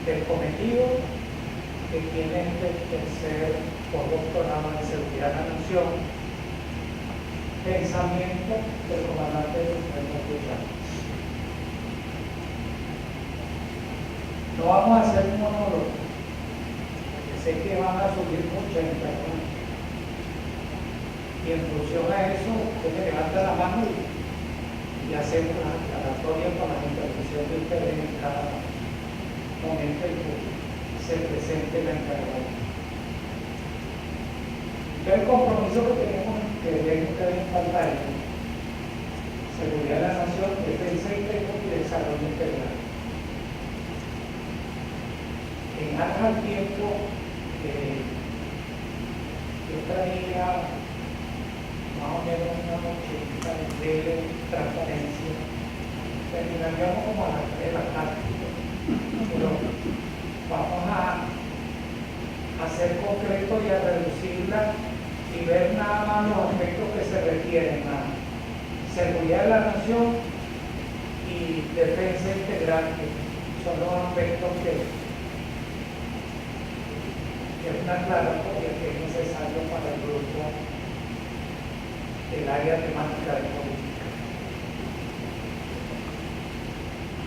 del cometido que tiene este tercer postdoctorado en seguridad de la nación, pensamiento del comandante del Supremo Tribunal. No vamos a hacer un monólogo, porque sé que van a subir muchas interrogantes. Y en función a eso, usted me levanta la mano y hacemos las aclaratorias para la intervención de ustedes en cada momento en que se presente la interrogatoria. El compromiso que tenemos, que ven ustedes en pantalla: seguridad de la nación, defensa integral y desarrollo integral. En años al tiempo, yo traía más o menos una 80 de transparencia. Terminaríamos como a las 3 de la tarde, pero vamos a ser concretos y a reducirla y ver nada más los aspectos que se refieren a seguridad de la nación y defensa integral, que son los aspectos que es una aclaratoria que es necesario para el grupo del área temática de política.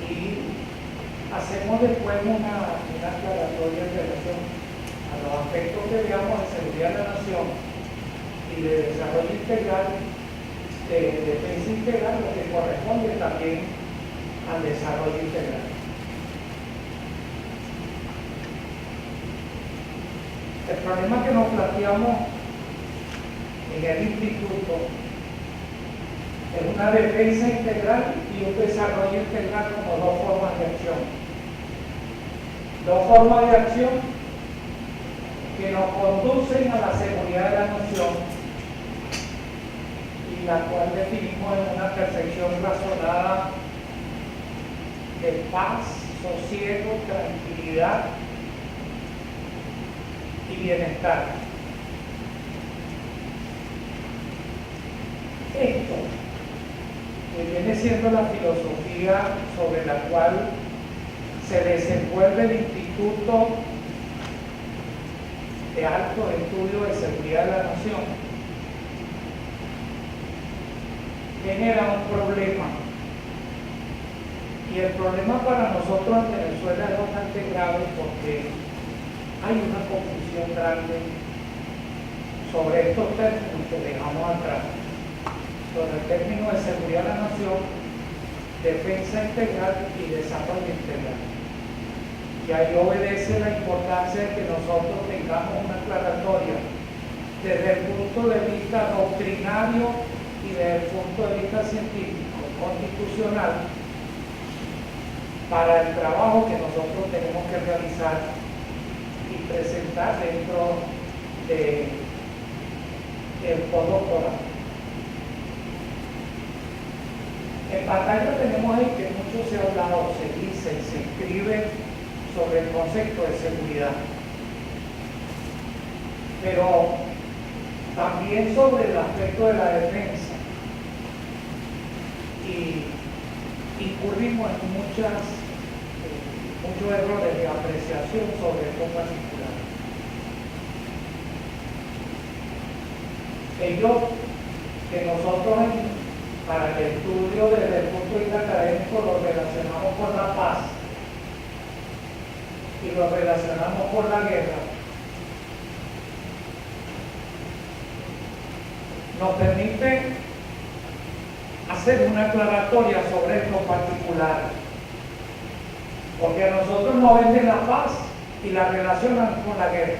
Y hacemos después una aclaratoria en relación a los aspectos que veamos de seguridad de la nación y de desarrollo integral, de defensa integral, lo que corresponde también al desarrollo integral. El problema que nos planteamos en el instituto es una defensa integral y un desarrollo integral como dos formas de acción. Dos formas de acción que nos conducen a la seguridad de la nación y la cual definimos en una perfección razonada de paz, sosiego, tranquilidad y bienestar. Esto que viene siendo la filosofía sobre la cual se desenvuelve el Instituto de Alto Estudio de Seguridad de la Nación, genera un problema. Y el problema para nosotros en Venezuela es bastante grave porque hay una confusión grande sobre estos términos que dejamos atrás, sobre el término de seguridad de la nación, defensa integral y desarrollo integral. Y ahí obedece la importancia de que nosotros tengamos una aclaratoria desde el punto de vista doctrinario y desde el punto de vista científico, constitucional, para el trabajo que nosotros tenemos que realizar y presentar dentro del postdoctorado. En pantalla tenemos ahí que mucho se ha hablado, se dice y se escribe sobre el concepto de seguridad, pero también sobre el aspecto de la defensa, y incurrimos en muchos errores de apreciación sobre esto particular. Ello que nosotros para el estudio desde el punto de vista académico lo relacionamos con la paz y lo relacionamos con la guerra, nos permite hacer una aclaratoria sobre esto particular, porque a nosotros nos venden la paz y la relacionan con la guerra,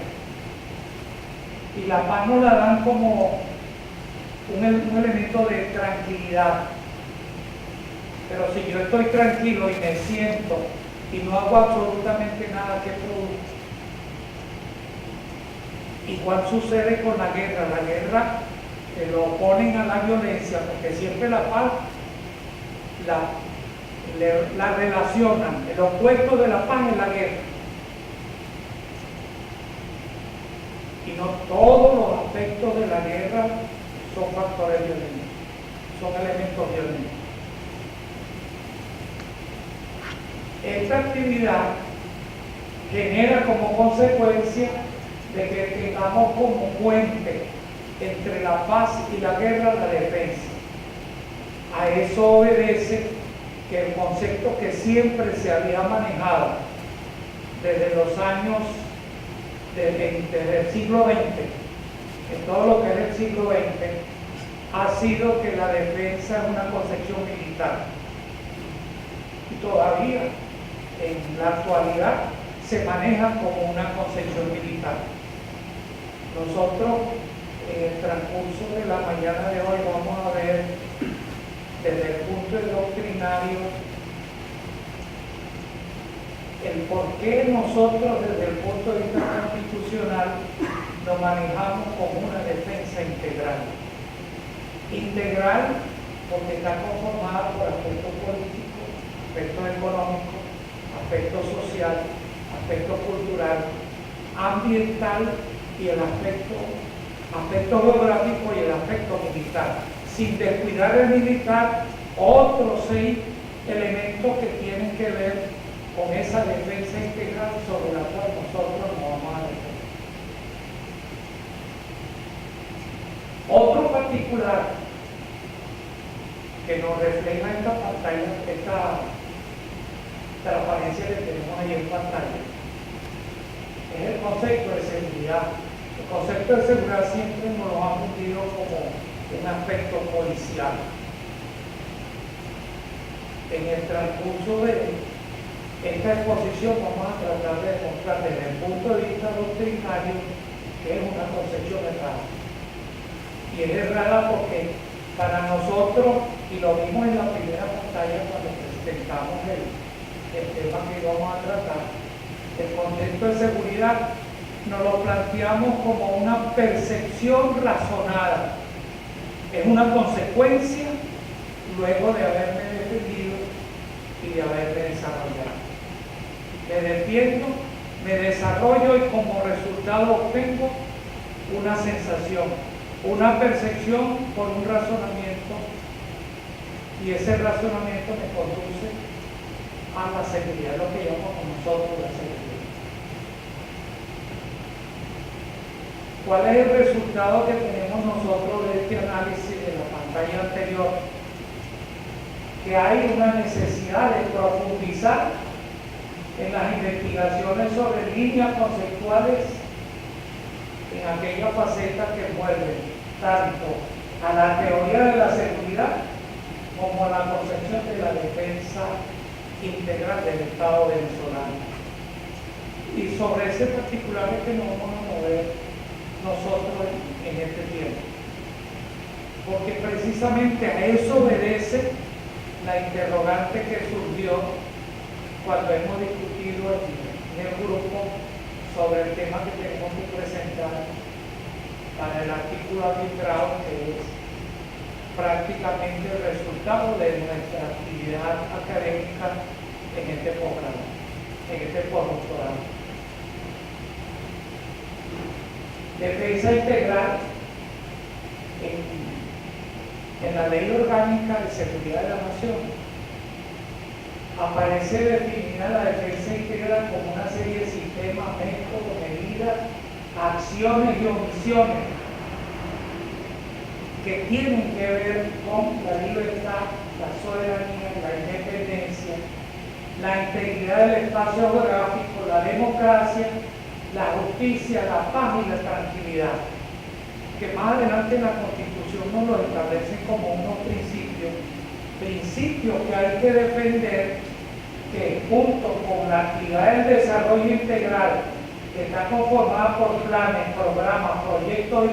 y la paz nos la dan como un elemento de tranquilidad. Pero si yo estoy tranquilo y me siento y no hago absolutamente nada que produzca, igual sucede con la guerra. La guerra lo oponen a la violencia, porque siempre la paz la relacionan, el opuesto de la paz es la guerra. Y no todos los aspectos de la guerra son factores violentos, son elementos violentos. Esta actividad genera como consecuencia de que tengamos como puente entre la paz y la guerra la defensa. A eso obedece que el concepto que siempre se había manejado desde los años desde el siglo XX, en todo lo que es el siglo XX, ha sido que la defensa es una concepción militar. Y todavía, en la actualidad, se maneja como una concepción militar. Nosotros, en el transcurso de la mañana de hoy, vamos a ver desde el punto doctrinario el por qué nosotros desde el punto de vista constitucional nos manejamos como una defensa integral. Integral porque está conformada por aspectos políticos, aspectos económicos, aspecto social, aspecto cultural, ambiental y el aspecto geográfico y el aspecto militar, sin descuidar el militar, otros 6 elementos que tienen que ver con esa defensa integral sobre la cual nosotros nos vamos a defender. Otro particular que nos refleja esta pantalla, esta transparencia que tenemos ahí en pantalla, es el concepto de seguridad. El concepto de seguridad siempre nos lo han vendido como un aspecto policial. En el transcurso de esta exposición vamos a tratar de demostrar desde el punto de vista doctrinario que es una concepción errada. Y es errada porque para nosotros, y lo vimos en la primera pantalla cuando presentamos el tema que vamos a tratar, el concepto de seguridad nos lo planteamos como una percepción razonada. Es una consecuencia luego de haberme defendido y de haberme desarrollado. Me defiendo, me desarrollo y como resultado obtengo una sensación, una percepción por un razonamiento, y ese razonamiento me conduce a la seguridad, lo que llamamos nosotros la seguridad. ¿Cuál es el resultado que tenemos nosotros de este análisis de la pantalla anterior? Que hay una necesidad de profundizar en las investigaciones sobre líneas conceptuales en aquellas facetas que envuelven tanto a la teoría de la seguridad como a la concepción de la defensa integral del Estado venezolano. Y sobre ese particular es que nos vamos a mover nosotros en este tiempo. Porque precisamente a eso obedece la interrogante que surgió cuando hemos discutido en el grupo sobre el tema que tenemos que presentar para el artículo arbitrado, que es prácticamente el resultado de nuestra actividad académica en este posgrado, en este postdoctorado. Defensa integral en la Ley Orgánica de Seguridad de la Nación aparece definida la defensa integral como una serie de sistemas, métodos, medidas, acciones y omisiones que tienen que ver con la libertad, la soberanía, la independencia, la integridad del espacio geográfico, la democracia, la justicia, la paz y la tranquilidad, que más adelante en la Constitución nos lo establece como unos principios que hay que defender, que junto con la actividad del desarrollo integral, que está conformada por planes, programas, proyectos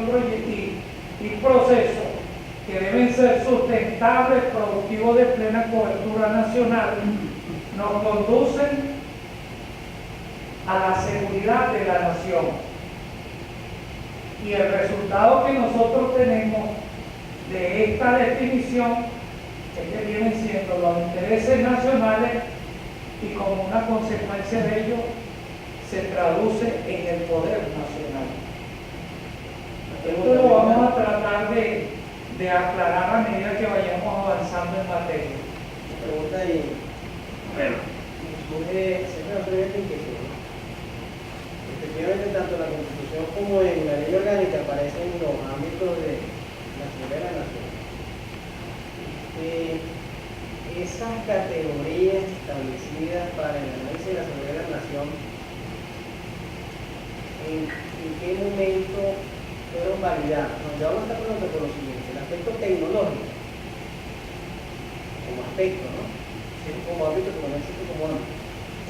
y procesos que deben ser sustentables, productivos de plena cobertura nacional, nos conducen a la seguridad de la nación. Y el resultado que nosotros tenemos de esta definición es que vienen siendo los intereses nacionales y como una consecuencia de ello se traduce en el poder nacional. Esto lo vamos a tratar de aclarar a medida que vayamos avanzando en materia. Pregunta y surge siempre una breve inquietud. esas categorías establecidas para el análisis de la seguridad de la nación, ¿en qué momento fueron validadas? No, yo hago esta pregunta por lo siguiente: el aspecto tecnológico, como aspecto, ¿no? Sí, como ámbito, como no existe como ámbito.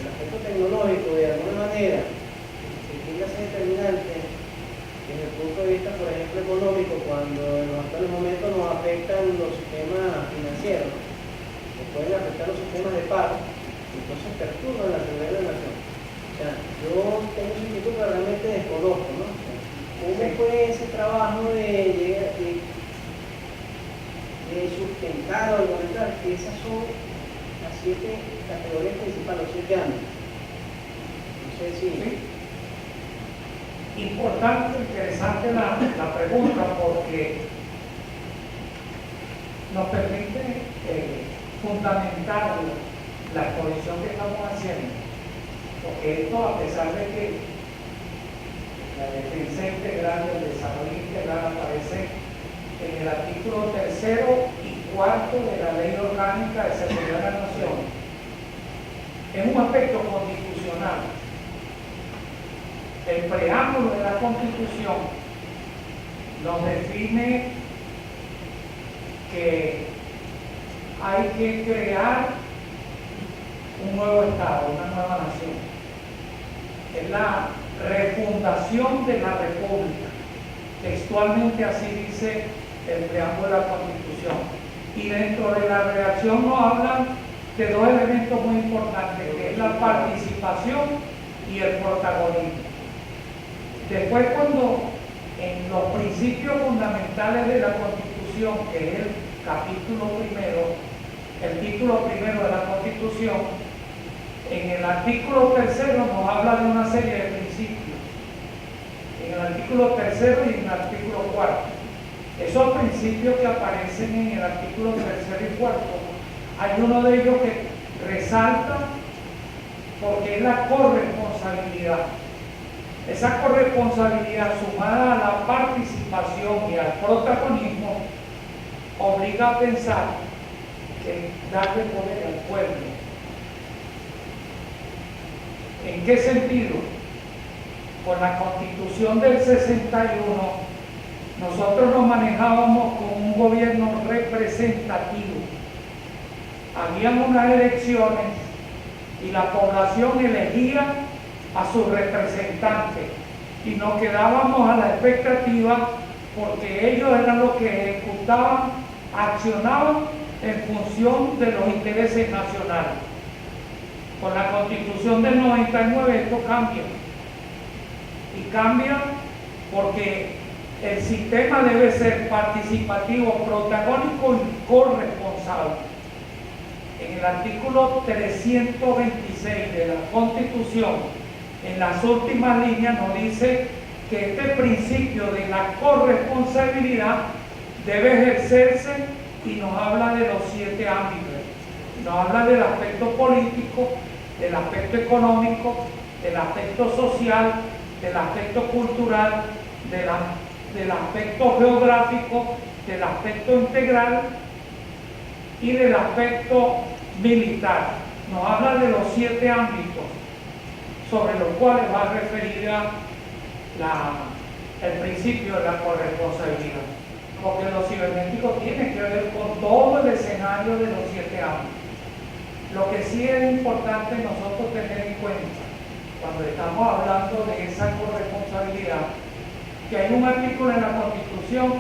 El aspecto tecnológico, de alguna manera, que tiende a ser determinante desde el punto de vista, por ejemplo, económico, cuando en los actuales momentos nos afectan los sistemas financieros, nos pueden afectar los sistemas de pago, entonces perturban la seguridad de la nación. O sea, yo tengo un inquietud que realmente desconozco, ¿no? O sea, ¿cómo fue ese trabajo de sustentar o argumentar que esas son las 7 categorías principales, los 7 ámbitos? No sé si... Sí. Importante, interesante la pregunta, porque nos permite fundamentar la exposición que estamos haciendo, porque esto, a pesar de que la defensa integral y el desarrollo integral aparece en el artículo 3º y 4º de la Ley Orgánica de Seguridad de la Nación, es un aspecto constitucional. El preámbulo de la Constitución nos define que hay que crear un nuevo Estado, una nueva nación. Es la refundación de la República. Textualmente así dice el preámbulo de la Constitución. Y dentro de la redacción nos hablan de 2 elementos muy importantes, que es la participación y el protagonismo. Después, cuando en los principios fundamentales de la Constitución, que es el capítulo primero, el título primero de la Constitución, en el artículo 3º nos habla de una serie de principios. En el artículo 3º y en el artículo 4º. Esos principios que aparecen en el artículo 3º y 4º, hay uno de ellos que resalta porque es la corresponsabilidad. Esa corresponsabilidad, sumada a la participación y al protagonismo, obliga a pensar en darle poder al pueblo. ¿En qué sentido? Con la Constitución del 61, nosotros nos manejábamos con un gobierno representativo. Habían unas elecciones y la población elegía a sus representantes y nos quedábamos a la expectativa, porque ellos eran los que ejecutaban, accionaban en función de los intereses nacionales. Con la Constitución del 99 esto cambia, y cambia porque el sistema debe ser participativo, protagónico y corresponsable. En el artículo 326 de la Constitución, en las últimas líneas, nos dice que este principio de la corresponsabilidad debe ejercerse, y nos habla de los 7 ámbitos. Nos habla del aspecto político, del aspecto económico, del aspecto social, del aspecto cultural, del aspecto geográfico, del aspecto integral y del aspecto militar. Nos habla de los 7 ámbitos sobre los cuales va referida el principio de la corresponsabilidad, porque lo cibernético tiene que ver con todo el escenario de los 7 ámbitos. Lo que sí es importante nosotros tener en cuenta cuando estamos hablando de esa corresponsabilidad, que hay un artículo en la Constitución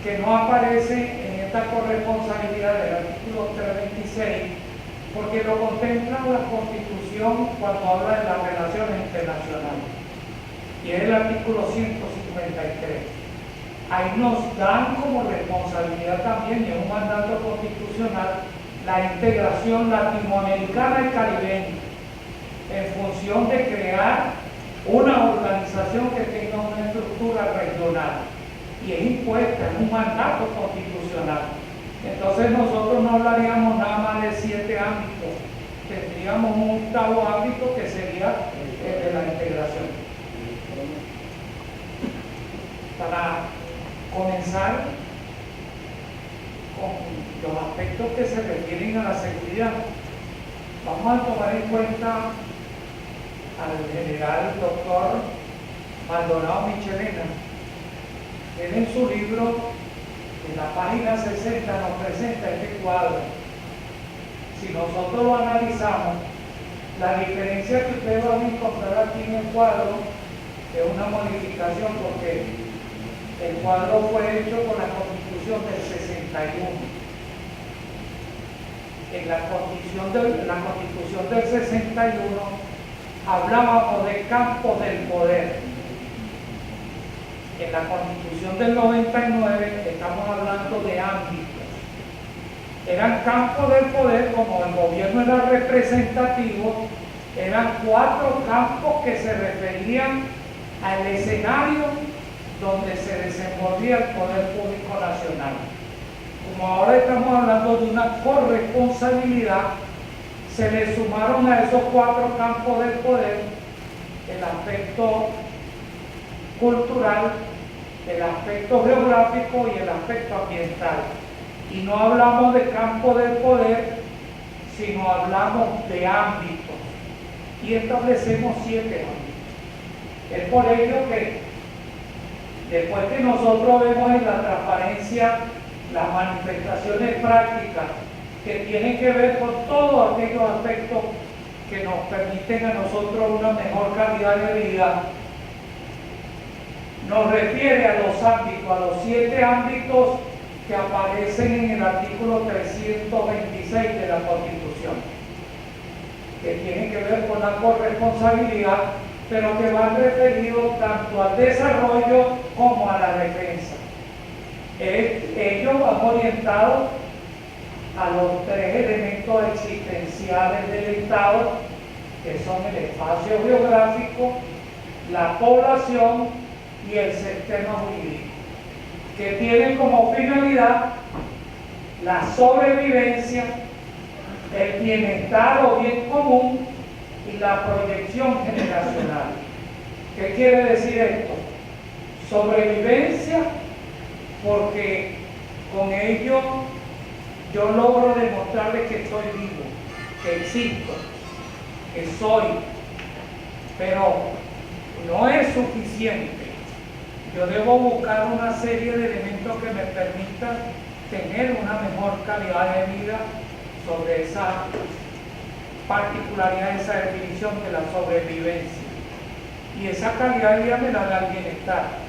que no aparece en esta corresponsabilidad del artículo 326, porque lo contempla la Constitución cuando habla de las relaciones internacionales, y es el artículo 153. Ahí nos dan como responsabilidad también, y es un mandato constitucional, la integración latinoamericana y caribeña, en función de crear una organización que tenga una estructura regional, y es impuesta, es un mandato constitucional. Entonces nosotros no hablaríamos nada más de 7 ámbitos, tendríamos un 8º ámbito que sería el de la integración. Para comenzar con los aspectos que se refieren refieren a la seguridad. Vamos a tomar en cuenta al general doctor Maldonado Michelena. Él en su libro, en la página 60, nos presenta este cuadro. Si nosotros lo analizamos, la diferencia que ustedes van a encontrar aquí en el cuadro es una modificación, porque el cuadro fue hecho con la Constitución del 61. En la Constitución del 61 hablábamos de campos del poder. En la Constitución del 99 estamos hablando de ámbitos. Eran campos del poder, como el gobierno era representativo, eran 4 campos que se referían al escenario donde se desenvolvía el poder público nacional. Como ahora estamos hablando de una corresponsabilidad, se le sumaron a esos 4 campos del poder el aspecto cultural, el aspecto geográfico y el aspecto ambiental. Y no hablamos de campo del poder, sino hablamos de ámbitos. Y establecemos 7 ámbitos. Es por ello que después que nosotros vemos en la transparencia las manifestaciones prácticas que tienen que ver con todos aquellos aspectos que nos permiten a nosotros una mejor calidad de vida, nos refiere a los ámbitos, a los 7 ámbitos que aparecen en el artículo 326 de la Constitución, que tienen que ver con la corresponsabilidad, pero que van referidos tanto al desarrollo como a la defensa. Ellos van orientados a los 3 elementos existenciales del Estado, que son el espacio geográfico, la población y el sistema jurídico, que tienen como finalidad la sobrevivencia, el bienestar o bien común y la proyección generacional. ¿Qué quiere decir esto? Sobrevivencia, porque con ello yo logro demostrarles que estoy vivo, que existo, que soy, pero no es suficiente. Yo debo buscar una serie de elementos que me permitan tener una mejor calidad de vida sobre esa particularidad, esa definición de la sobrevivencia. Y esa calidad de vida me la da el bienestar.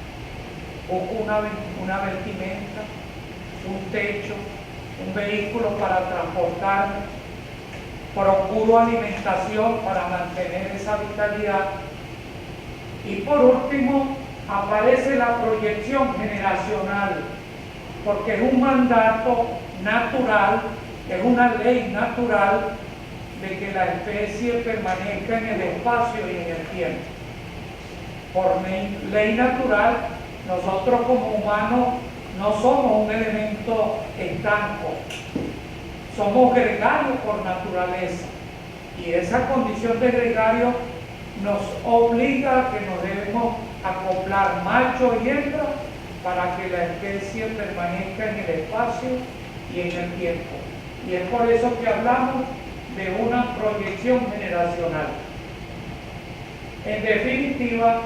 Busco una vestimenta, un techo, un vehículo para transportarme, procuro alimentación para mantener esa vitalidad. Y por último, aparece la proyección generacional, porque es un mandato natural, es una ley natural de que la especie permanezca en el espacio y en el tiempo. Por ley natural, nosotros como humanos no somos un elemento estanco, somos gregarios por naturaleza, y esa condición de gregario nos obliga a que nos debemos acoplar macho y hembra para que la especie permanezca en el espacio y en el tiempo. Y es por eso que hablamos de una proyección generacional. En definitiva,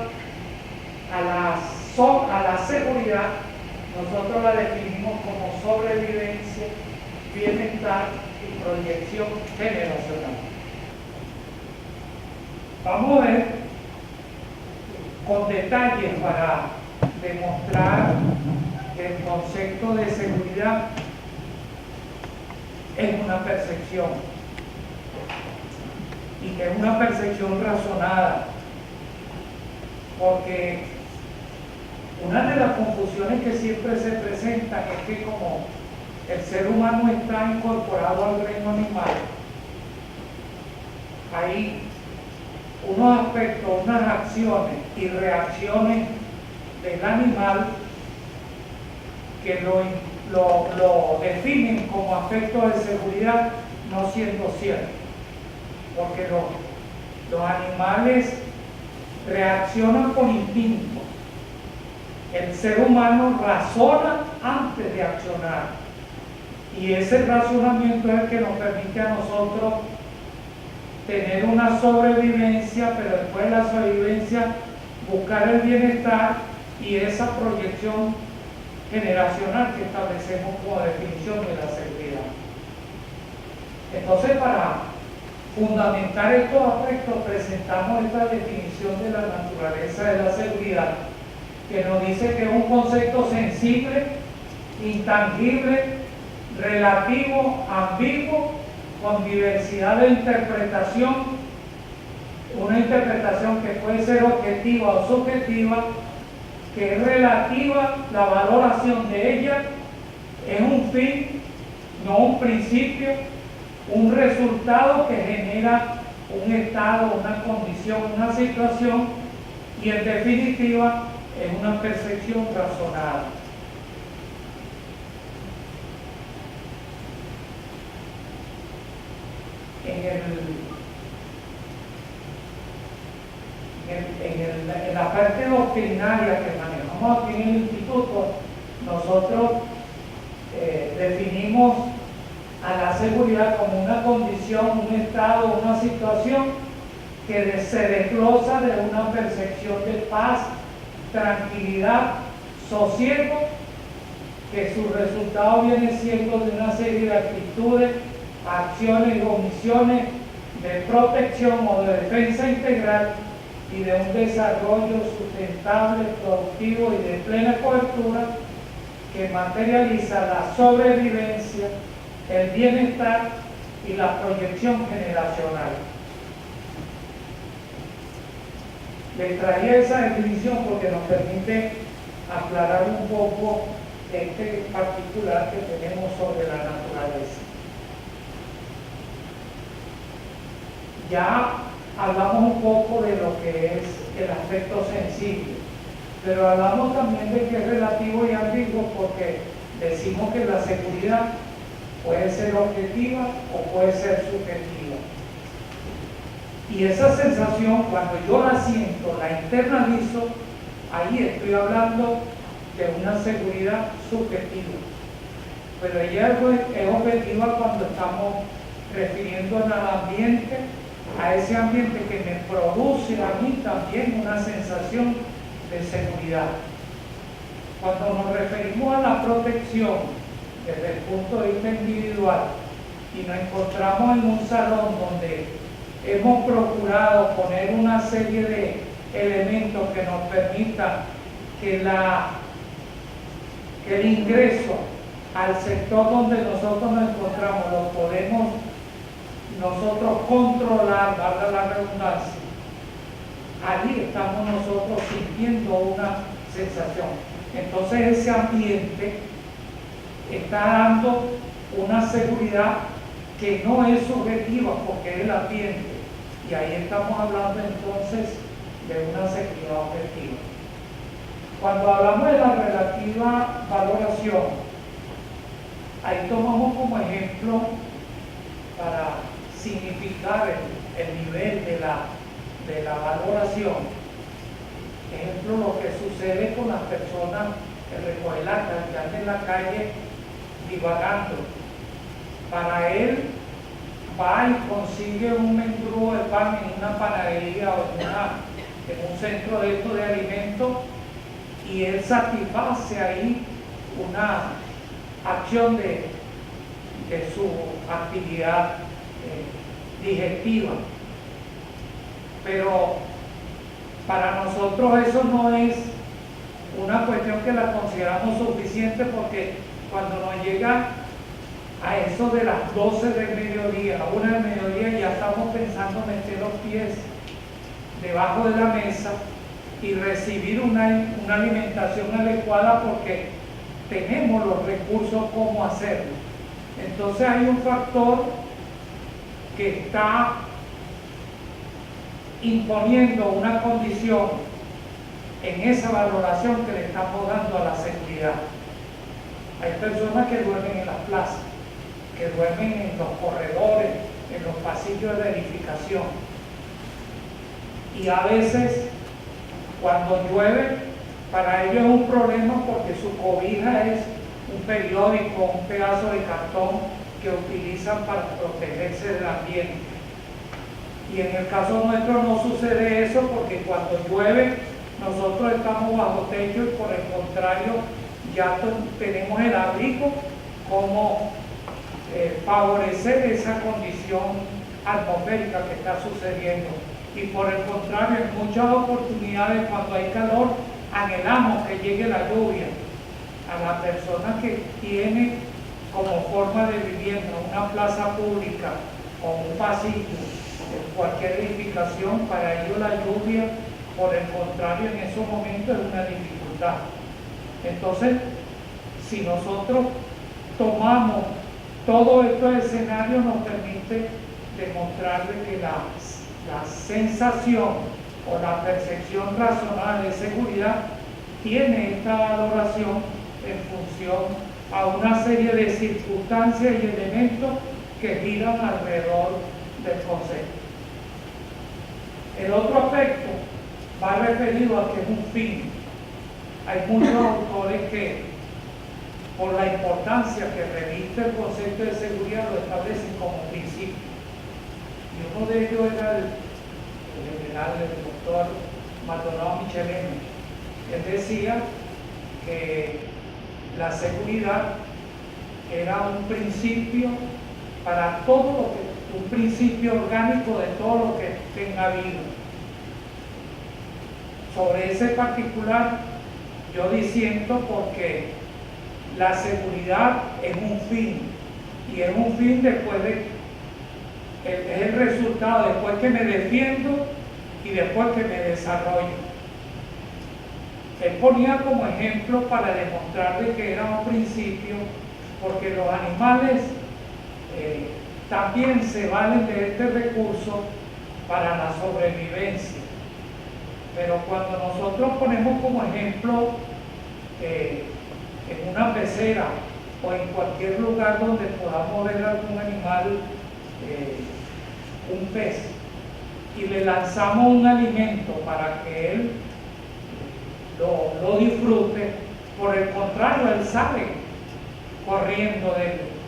a la seguridad nosotros la definimos como sobrevivencia, bienestar y proyección generacional. Vamos a ver con detalles para demostrar que el concepto de seguridad es una percepción y que es una percepción razonada, porque una de las confusiones que siempre se presentan es que como el ser humano está incorporado al reino animal, hay unos aspectos, unas acciones y reacciones del animal que lo definen como aspectos de seguridad, no siendo cierto, porque los animales reaccionan por instinto. El ser humano razona antes de accionar. Y ese razonamiento es el que nos permite a nosotros tener una sobrevivencia, pero después de la sobrevivencia buscar el bienestar y esa proyección generacional que establecemos como definición de la seguridad. Entonces, para fundamentar estos aspectos, presentamos esta definición de la naturaleza de la seguridad, que nos dice que es un concepto sensible, intangible, relativo, ambiguo, con diversidad de interpretación, una interpretación que puede ser objetiva o subjetiva, que es relativa, la valoración de ella es un fin, no un principio, un resultado que genera un estado, una condición, una situación, y en definitiva es una percepción razonada. En la parte doctrinaria que manejamos aquí en el instituto, nosotros definimos a la seguridad como una condición, un estado, una situación que se desglosa de una percepción de paz, tranquilidad, sosiego, que su resultado viene siendo de una serie de actitudes, acciones y omisiones de protección o de defensa integral y de un desarrollo sustentable, productivo y de plena cobertura que materializa la sobrevivencia, el bienestar y la proyección generacional. Les traía esa definición porque nos permite aclarar un poco este particular que tenemos sobre la naturaleza. Ya hablamos un poco de lo que es el aspecto sensible, pero hablamos también de que es relativo y ambiguo porque decimos que la seguridad puede ser objetiva o puede ser subjetiva. Y esa sensación, cuando yo la siento, la internalizo, ahí estoy hablando de una seguridad subjetiva. Pero ella es objetiva cuando estamos refiriéndonos al ambiente, a ese ambiente que me produce a mí también una sensación de seguridad. Cuando nos referimos a la protección desde el punto de vista individual y nos encontramos en un salón donde hemos procurado poner una serie de elementos que nos permitan que el ingreso al sector donde nosotros nos encontramos lo podemos nosotros controlar, valga la redundancia, allí estamos nosotros sintiendo una sensación. Entonces ese ambiente está dando una seguridad que no es subjetiva porque es el ambiente, y ahí estamos hablando entonces de una seguridad objetiva. Cuando hablamos de la relativa valoración, ahí tomamos como ejemplo para significar el nivel de la valoración. Ejemplo, lo que sucede con las personas que recogen la cantidad en la calle divagando. Para él va y consigue un mendrugo de pan en una panadería o en un centro de estos de alimentos, y él satisface ahí una acción de su actividad digestiva. Pero para nosotros eso no es una cuestión que la consideramos suficiente, porque cuando nos llega a eso de las 12 del mediodía, a 1 del mediodía, ya estamos pensando meter los pies debajo de la mesa y recibir una alimentación adecuada porque tenemos los recursos como hacerlo. Entonces hay un factor que está imponiendo una condición en esa valoración que le estamos dando a la seguridad. Hay personas que duermen en las plazas, que duermen en los corredores, en los pasillos de edificación. Y a veces, cuando llueve, para ellos es un problema porque su cobija es un periódico, un pedazo de cartón que utilizan para protegerse del ambiente. Y en el caso nuestro no sucede eso, porque cuando llueve nosotros estamos bajo techo y por el contrario ya tenemos el abrigo como favorecer esa condición atmosférica que está sucediendo. Y por el contrario, en muchas oportunidades cuando hay calor anhelamos que llegue la lluvia a la persona que tiene como forma de vivienda una plaza pública o un pasillo en cualquier edificación. Para ello la lluvia, por el contrario, en esos momentos es una dificultad. Entonces, si nosotros tomamos todo estos escenarios, nos permite demostrarle que la sensación o la percepción razonable de seguridad tiene esta valoración en función a una serie de circunstancias y elementos que giran alrededor del concepto. El otro aspecto va referido a que es un fin. Hay muchos autores que, por la importancia que reviste el concepto de seguridad, lo establecen como principio. Y uno de ellos era el general, el doctor Maldonado Michelena. Él decía que la seguridad era un principio para todo lo que, un principio orgánico de todo lo que tenga vida. Sobre ese particular yo disiento, porque la seguridad es un fin, y es un fin después de es el resultado después que me defiendo y después que me desarrollo. Él ponía como ejemplo para demostrarle que era un principio, porque los animales también se valen de este recurso para la sobrevivencia. Pero cuando nosotros ponemos como ejemplo en una pecera o en cualquier lugar donde podamos ver algún animal, un pez, y le lanzamos un alimento para que él lo disfrute, por el contrario, él sale corriendo,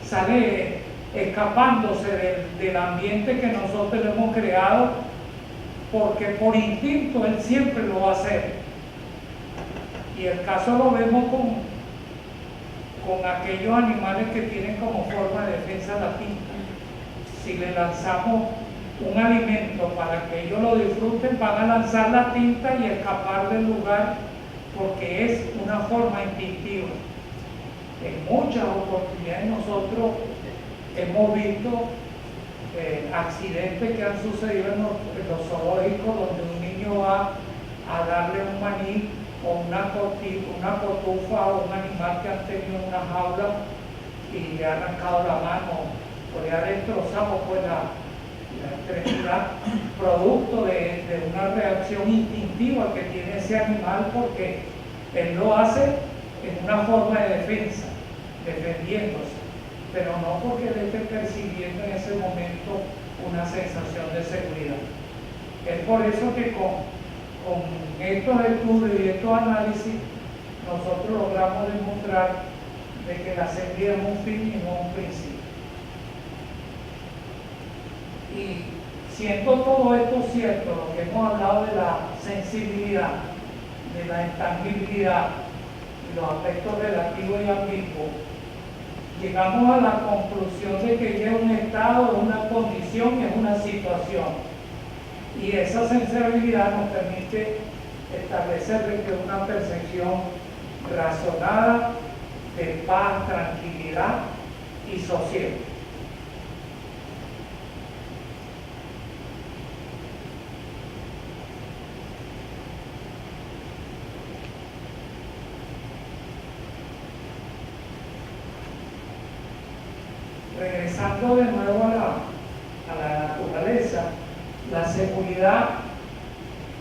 sale escapándose del ambiente que nosotros le hemos creado, porque por instinto él siempre lo va a hacer. Y el caso lo vemos con aquellos animales que tienen como forma de defensa la tinta. Si le lanzamos un alimento para que ellos lo disfruten, van a lanzar la tinta y escapar del lugar, porque es una forma instintiva. En muchas oportunidades nosotros hemos visto accidentes que han sucedido en los zoológicos, donde un niño va a darle un maní o una cotufa o un animal que han tenido en una jaula y le ha arrancado la mano o le ha destrozado pues la extremidad, producto de una reacción instintiva que tiene ese animal, porque él lo hace en una forma de defensa, defendiéndose, pero no porque él esté percibiendo en ese momento una sensación de seguridad. Es por eso que con estos estudios y estos análisis nosotros logramos demostrar de que la seguridad es un fin y no un principio. Y siendo todo esto cierto, lo que hemos hablado de la sensibilidad, de la intangibilidad y los aspectos relativos y ambiguos, llegamos a la conclusión de que ya es un estado, es una condición, es una situación. Y esa sensibilidad nos permite establecer que es una percepción razonada de paz, tranquilidad y sosiego. Regresando de nuevo a la naturaleza, la seguridad,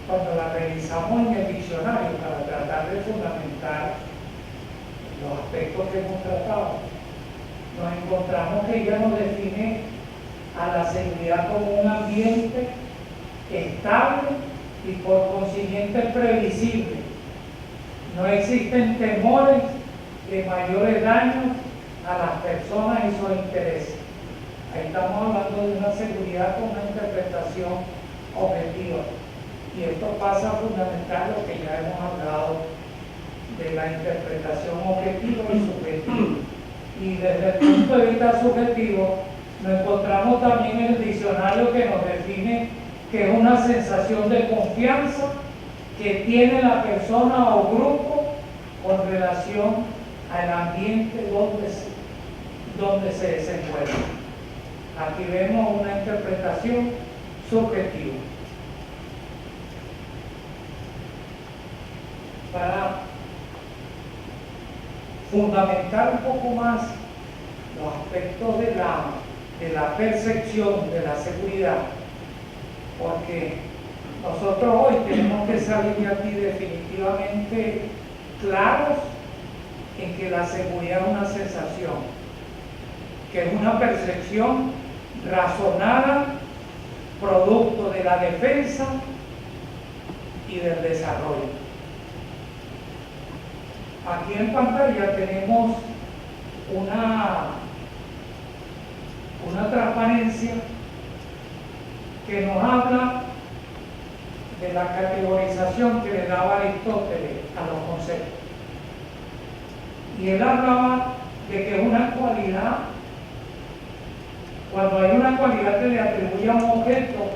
cuando la revisamos en el diccionario para tratar de fundamentar los aspectos que hemos tratado, nos encontramos que ella nos define a la seguridad como un ambiente estable y por consiguiente previsible. No existen temores de mayores daños a las personas y sus intereses. Ahí estamos hablando de una seguridad con una interpretación objetiva. Y esto pasa a fundamentar lo que ya hemos hablado de la interpretación objetiva y subjetiva. Y desde el punto de vista subjetivo, nos encontramos también en el diccionario que nos define que es una sensación de confianza que tiene la persona o grupo con relación al ambiente donde se desenvuelve. Aquí vemos una interpretación subjetiva. Para fundamentar un poco más los aspectos de la percepción de la seguridad, porque nosotros hoy tenemos que salir de aquí definitivamente claros en que la seguridad es una sensación, que es una percepción razonada, producto de la defensa y del desarrollo. Aquí en pantalla tenemos una transparencia que nos habla de la categorización que le daba Aristóteles a los conceptos. Y él hablaba de que una cualidad, cuando hay una cualidad que le atribuye a un objeto,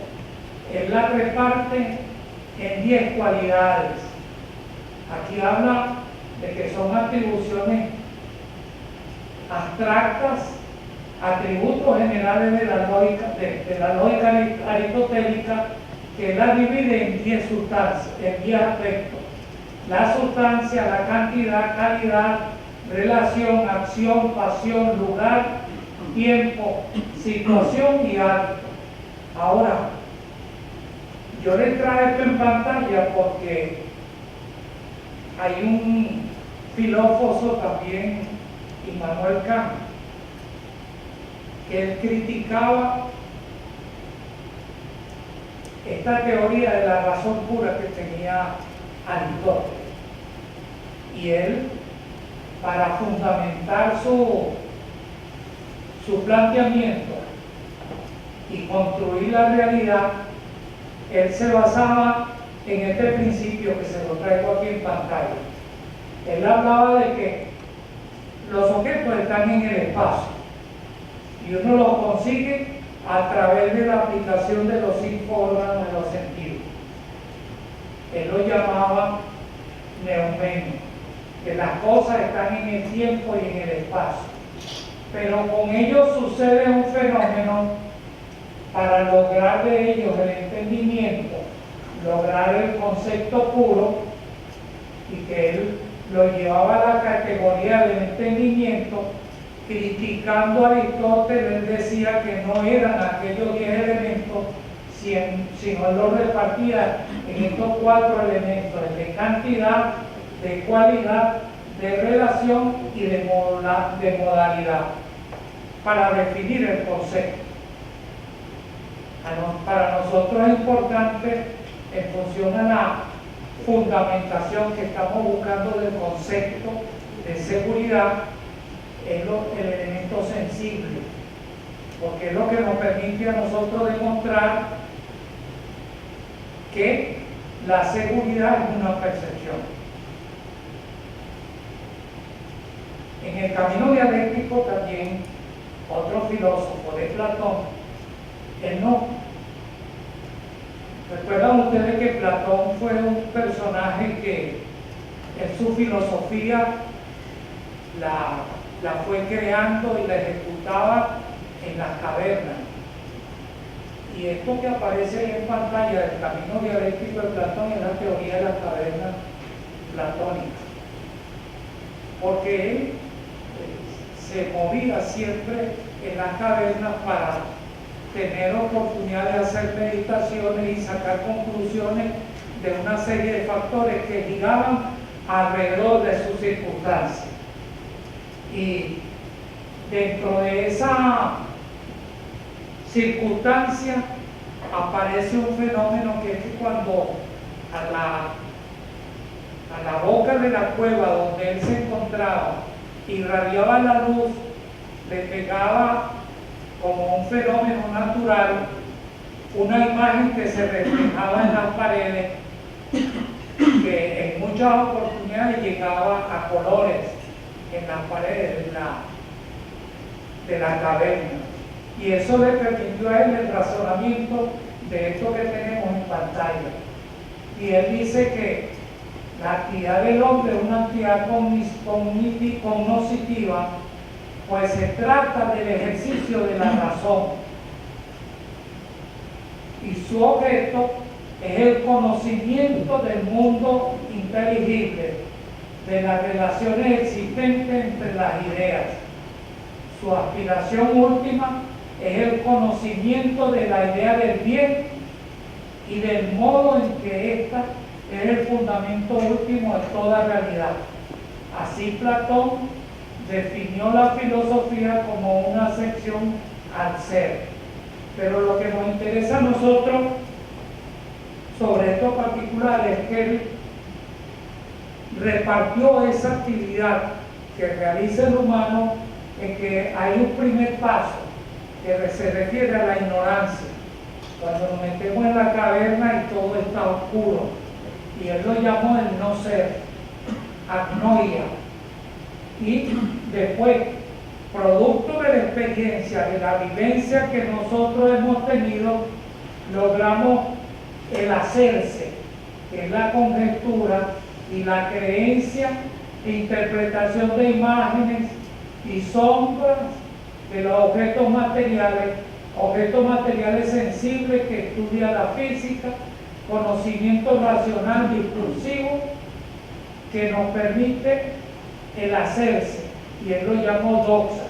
él la reparte en 10 cualidades. Aquí habla de que son atribuciones abstractas, atributos generales de la lógica aristotélica, que la divide en 10 sustancias, en 10 aspectos: la sustancia, la cantidad, calidad, relación, acción, pasión, lugar, tiempo, situación y acto. Ahora, yo les traje esto en pantalla porque hay un filósofo también, Immanuel Kant, que él criticaba esta teoría de la razón pura que tenía Aristóteles. Y él, para fundamentar su planteamiento y construir la realidad, él se basaba en este principio que se lo traigo aquí en pantalla. Él hablaba de que los objetos están en el espacio y uno los consigue a través de la aplicación de los 5 órganos de los sentidos. Él lo llamaba neumeno, que las cosas están en el tiempo y en el espacio. Pero con ellos sucede un fenómeno para lograr de ellos el entendimiento, lograr el concepto puro, y que él lo llevaba a la categoría del entendimiento. Criticando a Aristóteles, él decía que no eran aquellos 10 elementos, sino él los repartía en estos 4 elementos: de cantidad, de cualidad, de relación y de modalidad, para definir el concepto. Para nosotros es importante, en función a la fundamentación que estamos buscando del concepto de seguridad, es el elemento sensible, porque es lo que nos permite a nosotros demostrar que la seguridad es una percepción. En el camino dialéctico también, otro filósofo de Platón, él no. ¿Recuerdan ustedes que Platón fue un personaje que en su filosofía la fue creando y la ejecutaba en las cavernas? Y esto que aparece ahí en pantalla del camino dialéctico de Platón es la teoría de las cavernas platónicas, porque él se movía siempre en las cavernas para tener oportunidad de hacer meditaciones y sacar conclusiones de una serie de factores que giraban alrededor de sus circunstancias. Y dentro de esa circunstancia aparece un fenómeno que es que cuando a la boca de la cueva donde él se encontraba irradiaba la luz, le pegaba como un fenómeno natural una imagen que se reflejaba en las paredes, que en muchas oportunidades llegaba a colores en las paredes de la caverna. Y eso le permitió a él el razonamiento de esto que tenemos en pantalla. Y él dice que la actividad del hombre es una actividad cognitiva, pues se trata del ejercicio de la razón. Y su objeto es el conocimiento del mundo inteligible, de las relaciones existentes entre las ideas. Su aspiración última es el conocimiento de la idea del bien y del modo en que ésta es el fundamento último de toda realidad. Así Platón definió la filosofía como una sección al ser. Pero lo que nos interesa a nosotros sobre esto particular es que él repartió esa actividad que realiza el humano en que hay un primer paso que se refiere a la ignorancia, cuando nos metemos en la caverna y todo está oscuro, y él lo llamó el no ser, agnoia. Y después, producto de la experiencia, de la vivencia que nosotros hemos tenido, logramos el hacerse, que es la conjetura y la creencia e interpretación de imágenes y sombras de los objetos materiales sensibles que estudia la física, conocimiento racional discursivo que nos permite el hacerse, y él lo llamó doxa,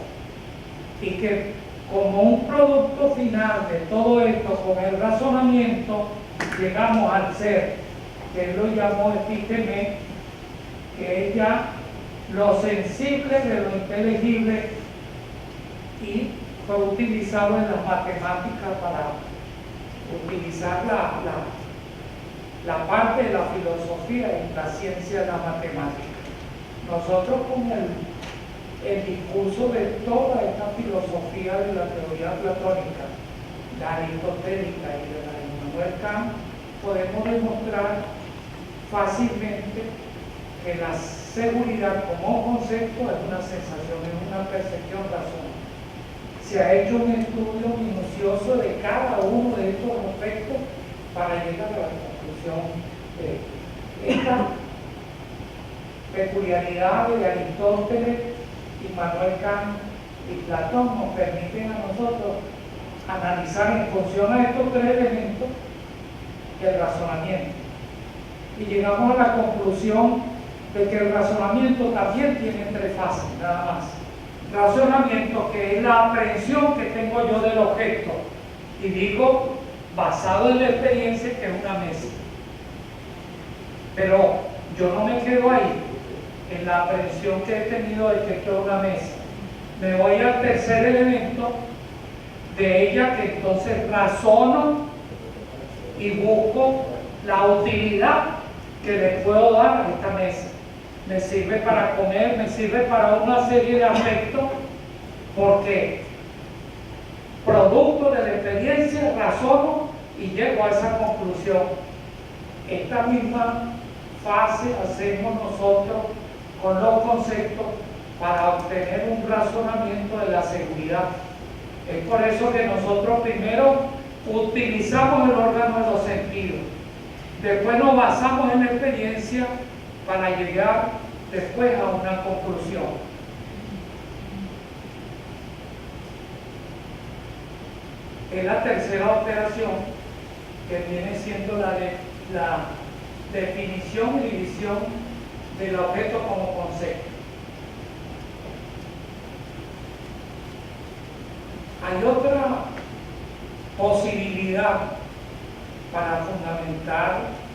y que como un producto final de todo esto, con el razonamiento, llegamos al ser, que él lo llamó epíteme, que es ya lo sensible de lo inteligible, y fue utilizado en las matemáticas para utilizar la parte de la filosofía en la ciencia de la matemática. Nosotros con el discurso de toda esta filosofía de la teoría platónica, la aristotélica y de la de Immanuel Kant, podemos demostrar fácilmente que la seguridad como concepto es una sensación, es una percepción razonable. Se ha hecho un estudio minucioso de cada uno de estos aspectos para llegar a la conclusión de esta peculiaridad de Aristóteles, Immanuel Kant y Platón nos permiten a nosotros analizar en función a estos tres elementos el razonamiento. Y llegamos a la conclusión de que el razonamiento también tiene tres fases, nada más. Razonamiento, que es la aprehensión que tengo yo del objeto, y digo, basado en la experiencia, que es una mesa. Pero yo no me quedo ahí, en la aprehensión que he tenido de que esto es una mesa. Me voy al tercer elemento de ella, que entonces razono y busco la utilidad que le puedo dar a esta mesa. Me sirve para comer, me sirve para una serie de aspectos, porque producto de la experiencia razono y llego a esa conclusión. Esta misma fase hacemos nosotros con los conceptos para obtener un razonamiento de la seguridad. Es por eso que nosotros primero utilizamos el órgano de los sentidos, después nos basamos en la experiencia para llegar después a una conclusión. Es la tercera operación, que viene siendo la definición y división del objeto como concepto. Hay otra posibilidad para fundamentar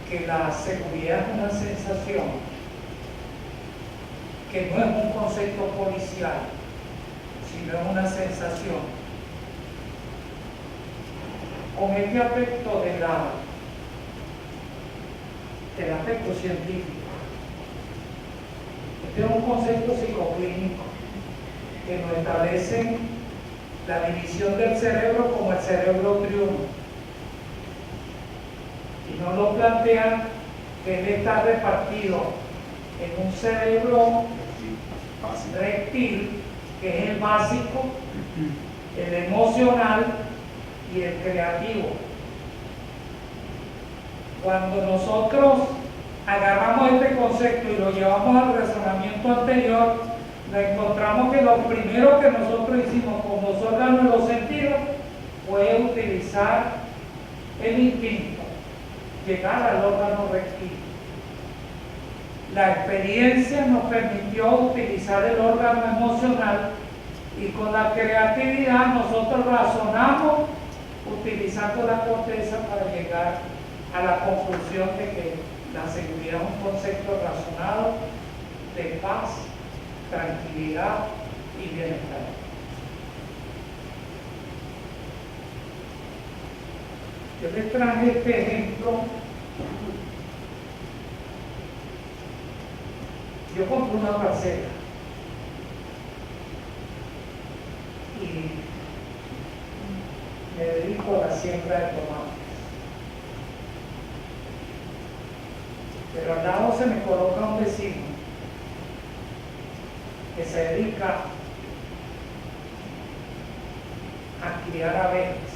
que la seguridad es una sensación, que no es un concepto policial, sino es una sensación. Con este aspecto del aspecto científico, Este es un concepto psicoclínico que nos establece la división del cerebro como el cerebro triuno. Y nos lo plantean que él está repartido en un cerebro reptil, que es el básico, el emocional y el creativo. Cuando nosotros agarramos este concepto y lo llevamos al razonamiento anterior, nos encontramos que lo primero que nosotros hicimos con los órganos de los sentidos fue utilizar el instinto, llegar al órgano reptil. La experiencia nos permitió utilizar el órgano emocional y con la creatividad nosotros razonamos utilizando la corteza para llegar a la conclusión de que la seguridad es un concepto razonado de paz, tranquilidad y bienestar. Yo les traje este ejemplo. Yo compré una parcela y me dedico a la siembra de tomates. Pero al lado se me coloca un vecino que se dedica a criar abejas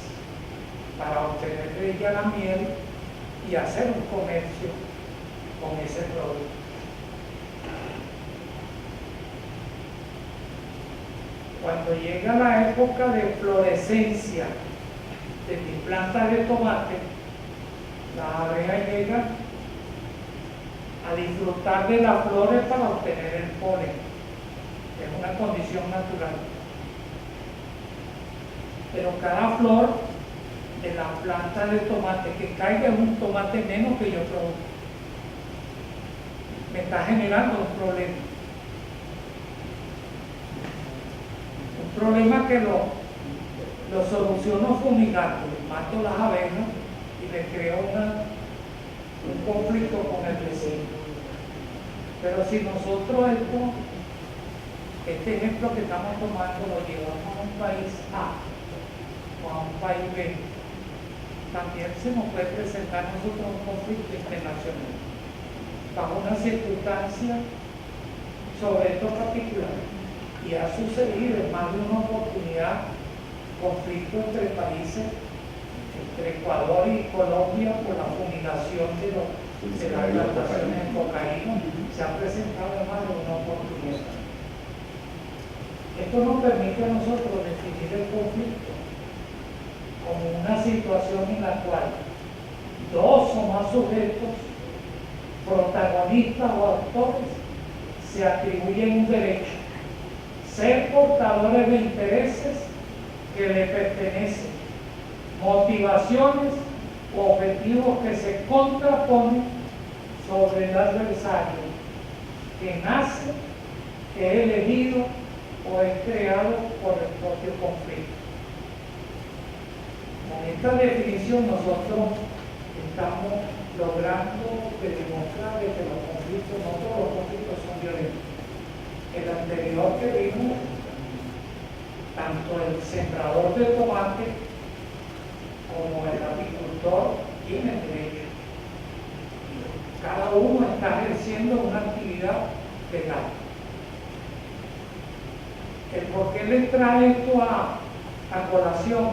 para obtener de ella la miel y hacer un comercio con ese producto. Cuando llega la época de florescencia de mis plantas de tomate, las abejas llegan a disfrutar de las flores para obtener el polen. Es una condición natural. Pero cada flor de la planta de tomate que caiga es un tomate menos que yo produzco. Me está generando un problema. Un problema que lo soluciono fumigando, mato las abejas y le creo un conflicto con el vecino. Pero si nosotros este ejemplo que estamos tomando lo llevamos a un país A o a un país B, también se nos puede presentar a nosotros un conflicto internacional bajo una circunstancia sobre esto particular. Y ha sucedido en más de una oportunidad conflicto entre países, entre Ecuador y Colombia, por la fumigación de las plantaciones de cocaína. Se ha presentado en más de una oportunidad. Esto nos permite a nosotros definir el conflicto como una situación en la cual dos o más sujetos, protagonistas o actores, se atribuyen un derecho, ser portadores de intereses que le pertenecen, motivaciones o objetivos que se contraponen sobre el adversario, que nace, que es elegido o es creado por el propio conflicto. Con esta definición nosotros estamos logrando demostrar que los conflictos, no todos los conflictos son violentos. El anterior que vimos, tanto el sembrador de tomate como el apicultor tienen derecho. Cada uno está ejerciendo una actividad legal. El por qué le trae esto a colación,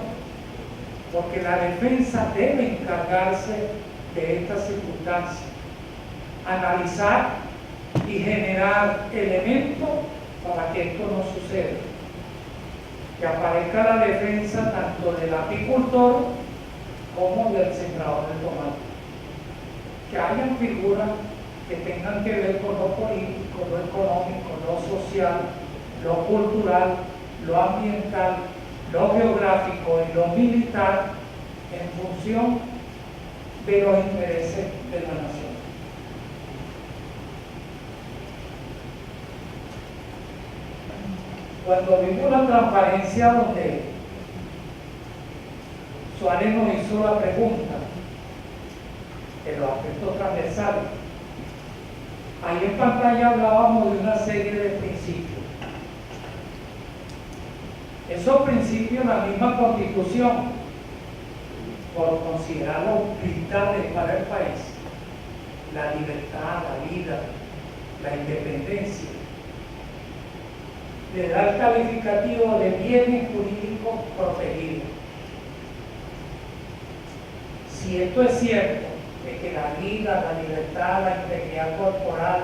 porque la defensa debe encargarse de esta circunstancia, analizar y generar elementos para que esto no suceda. Que aparezca la defensa tanto del apicultor como del sembrador de tomate. Que hayan figuras que tengan que ver con lo político, lo económico, lo social, lo cultural, lo ambiental, lo geográfico y lo militar en función de los intereses de la nación. Cuando vimos la transparencia donde Suárez nos hizo la pregunta de los aspectos transversales, Ahí en pantalla hablábamos de una serie de principios. Esos principios, la misma Constitución, por considerarlos vitales para el país, la libertad, la vida, la independencia, le da el calificativo de bienes jurídicos protegidos. Si esto es cierto, de que la vida, la libertad, la integridad corporal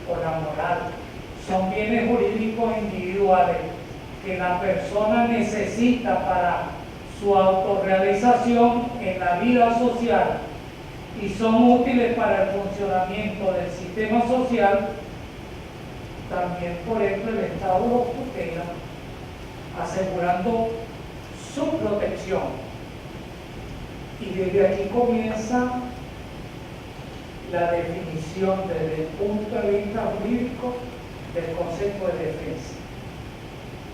o la moral son bienes jurídicos individuales que la persona necesita para su autorrealización en la vida social y son útiles para el funcionamiento del sistema social, también por ejemplo el Estado los tutela, asegurando su protección. Y desde aquí comienza la definición desde el punto de vista jurídico del concepto de defensa.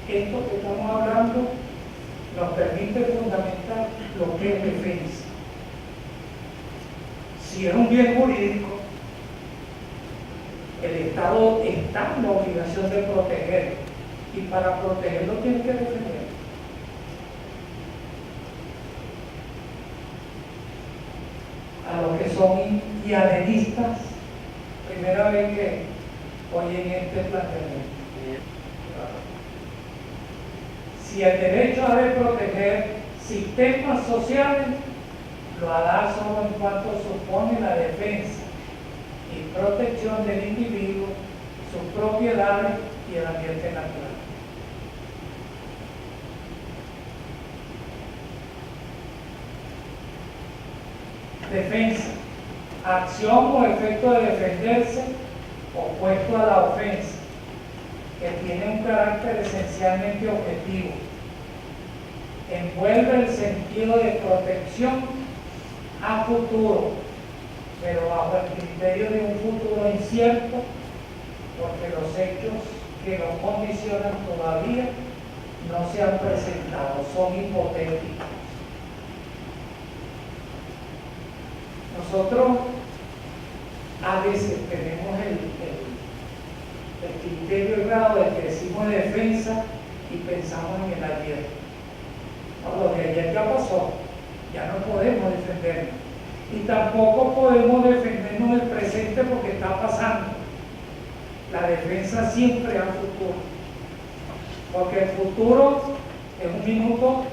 Esto que estamos hablando nos permite fundamentar lo que es defensa. Si es un bien jurídico, el Estado está en la obligación de protegerlo y para protegerlo tiene que defenderlo. A los que son dianeristas, primera vez que oyen este planteamiento. Si el derecho ha de proteger sistemas sociales, lo hará solo en cuanto supone la defensa y protección del individuo, sus propiedades y el ambiente natural. Defensa, acción o efecto de defenderse opuesto a la ofensa, que tiene un carácter esencialmente objetivo. Envuelve el sentido de protección a futuro, pero bajo el criterio de un futuro incierto, porque los hechos que lo condicionan todavía no se han presentado, son hipotéticos. Nosotros a veces tenemos el criterio y grado de que decimos defensa y pensamos en el ayer. No, lo de ayer ya pasó, ya no podemos defendernos. Y tampoco podemos defendernos del presente porque está pasando. La defensa siempre a futuro. Porque el futuro es un minuto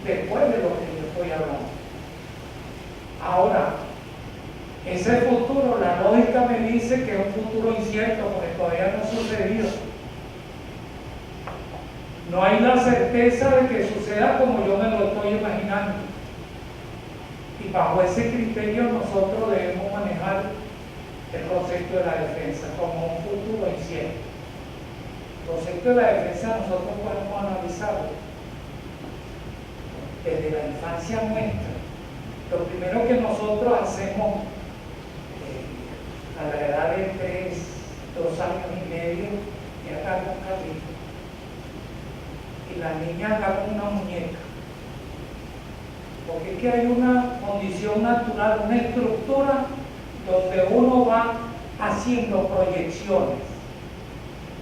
después de lo que yo estoy hablando. Ahora, ese futuro, la lógica me dice que es un futuro incierto porque todavía no ha sucedido. No hay la certeza de que suceda como yo me lo estoy imaginando. Y bajo ese criterio nosotros debemos manejar el concepto de la defensa como un futuro incierto. El concepto de la defensa nosotros podemos analizarlo desde la infancia nuestra. Lo primero que nosotros hacemos a la edad de 3, 2 años y medio es agarrar un carrito y la niña agarra una muñeca, porque es que hay una condición natural, una estructura donde uno va haciendo proyecciones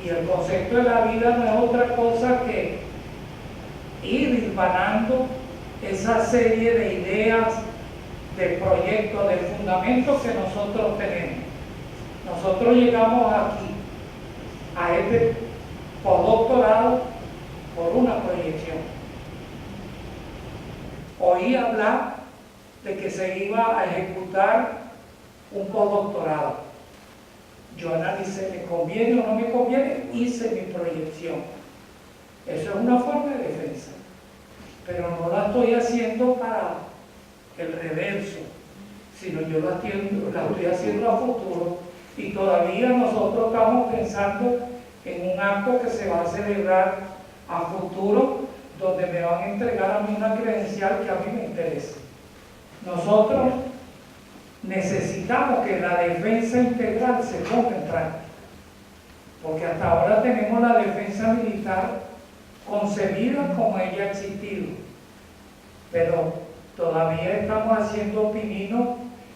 y el concepto de la vida no es otra cosa que ir hilvanando esa serie de ideas, de proyectos, de fundamentos que nosotros tenemos. Nosotros llegamos aquí, a este postdoctorado, por una proyección. Oí hablar de que se iba a ejecutar un postdoctorado. Yo analicé, ¿me conviene o no me conviene? Hice mi proyección. Eso es una forma de defensa, pero no la estoy haciendo para el reverso, sino yo la estoy haciendo a futuro. Y todavía nosotros estamos pensando en un acto que se va a celebrar a futuro, donde me van a entregar a mí una credencial que a mí me interesa. Nosotros necesitamos que la defensa integral se ponga en práctica, porque hasta ahora tenemos la defensa militar concebida como ella ha existido, pero todavía estamos haciendo pininos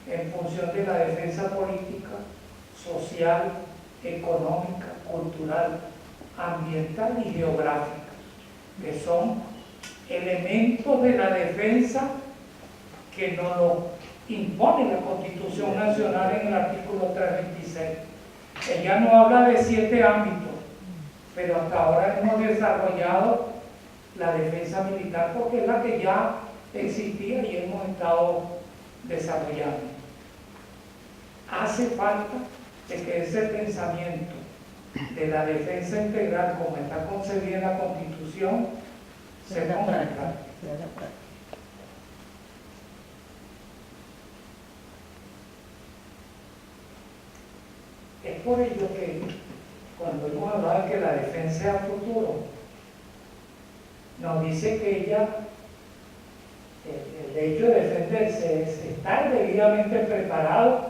en función de la defensa política, social, económica, cultural, ambiental y geográfica, que son elementos de la defensa que nos lo impone la Constitución Nacional en el artículo 326. Ella nos habla de 7 ámbitos, pero hasta ahora hemos desarrollado la defensa militar porque es la que ya existía y hemos estado desarrollando. Hace falta de que ese pensamiento de la defensa integral como está concebida en la Constitución se ponga en práctica. Es por ello que cuando hemos hablado de que la defensa es a futuro, nos dice que ella, el hecho de defenderse es estar debidamente preparado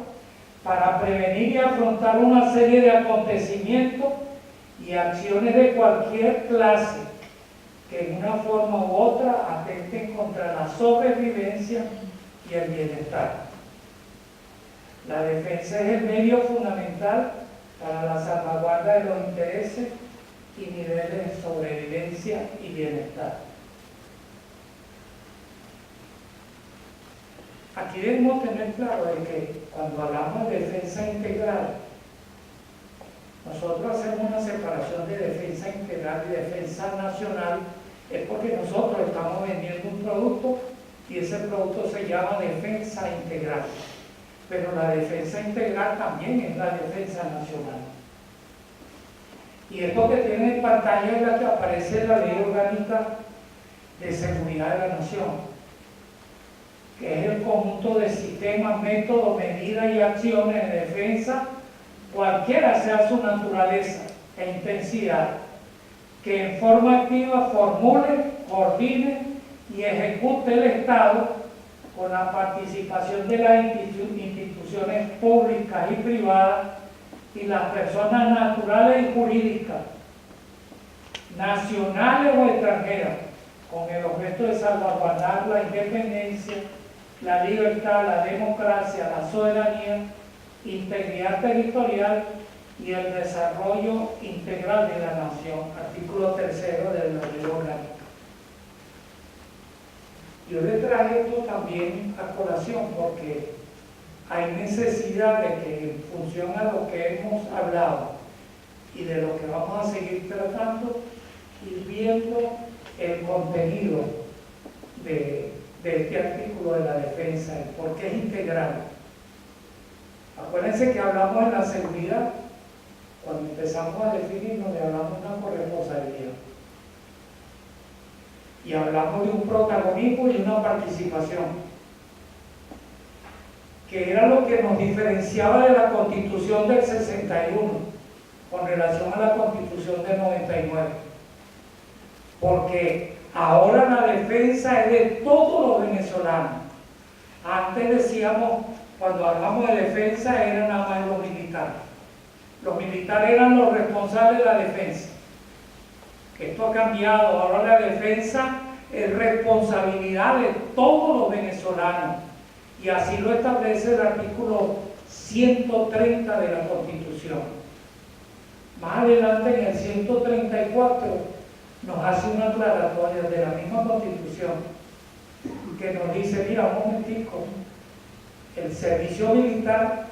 para prevenir y afrontar una serie de acontecimientos y acciones de cualquier clase que en una forma u otra atenten contra la sobrevivencia y el bienestar. La defensa es el medio fundamental para la salvaguarda de los intereses y niveles de sobrevivencia y bienestar. Aquí debemos tener claro de que cuando hablamos de defensa integral, nosotros hacemos una separación de defensa integral y defensa nacional, es porque nosotros estamos vendiendo un producto y ese producto se llama defensa integral. Pero la defensa integral también es la defensa nacional. Y esto que tiene en pantalla es la que aparece en la Ley Orgánica de Seguridad de la Nación, que es el conjunto de sistemas, métodos, medidas y acciones de defensa, cualquiera sea su naturaleza e intensidad, que en forma activa formule, coordine y ejecute el Estado con la participación de las instituciones públicas y privadas y las personas naturales y jurídicas, nacionales o extranjeras, con el objeto de salvaguardar la independencia, la libertad, la democracia, la soberanía, integridad territorial y el desarrollo integral de la nación. Artículo 3 de la Ley Orgánica. Yo le traje esto también a colación porque hay necesidad de que en función a lo que hemos hablado y de lo que vamos a seguir tratando, ir viendo el contenido de este artículo de la defensa, el por qué es integral. Acuérdense que hablamos de la seguridad, cuando empezamos a definirnos, le hablamos de una corresponsabilidad. Y hablamos de un protagonismo y una participación, que era lo que nos diferenciaba de la Constitución del 61 con relación a la Constitución del 99. Porque ahora la defensa es de todos los venezolanos. Antes decíamos, cuando hablamos de defensa, era nada más los militares. Los militares eran los responsables de la defensa. Esto ha cambiado, ahora la defensa es responsabilidad de todos los venezolanos y así lo establece el artículo 130 de la Constitución. Más adelante en el 134 nos hace una aclaratoria de la misma Constitución que nos dice, mira, un momentico, el servicio militar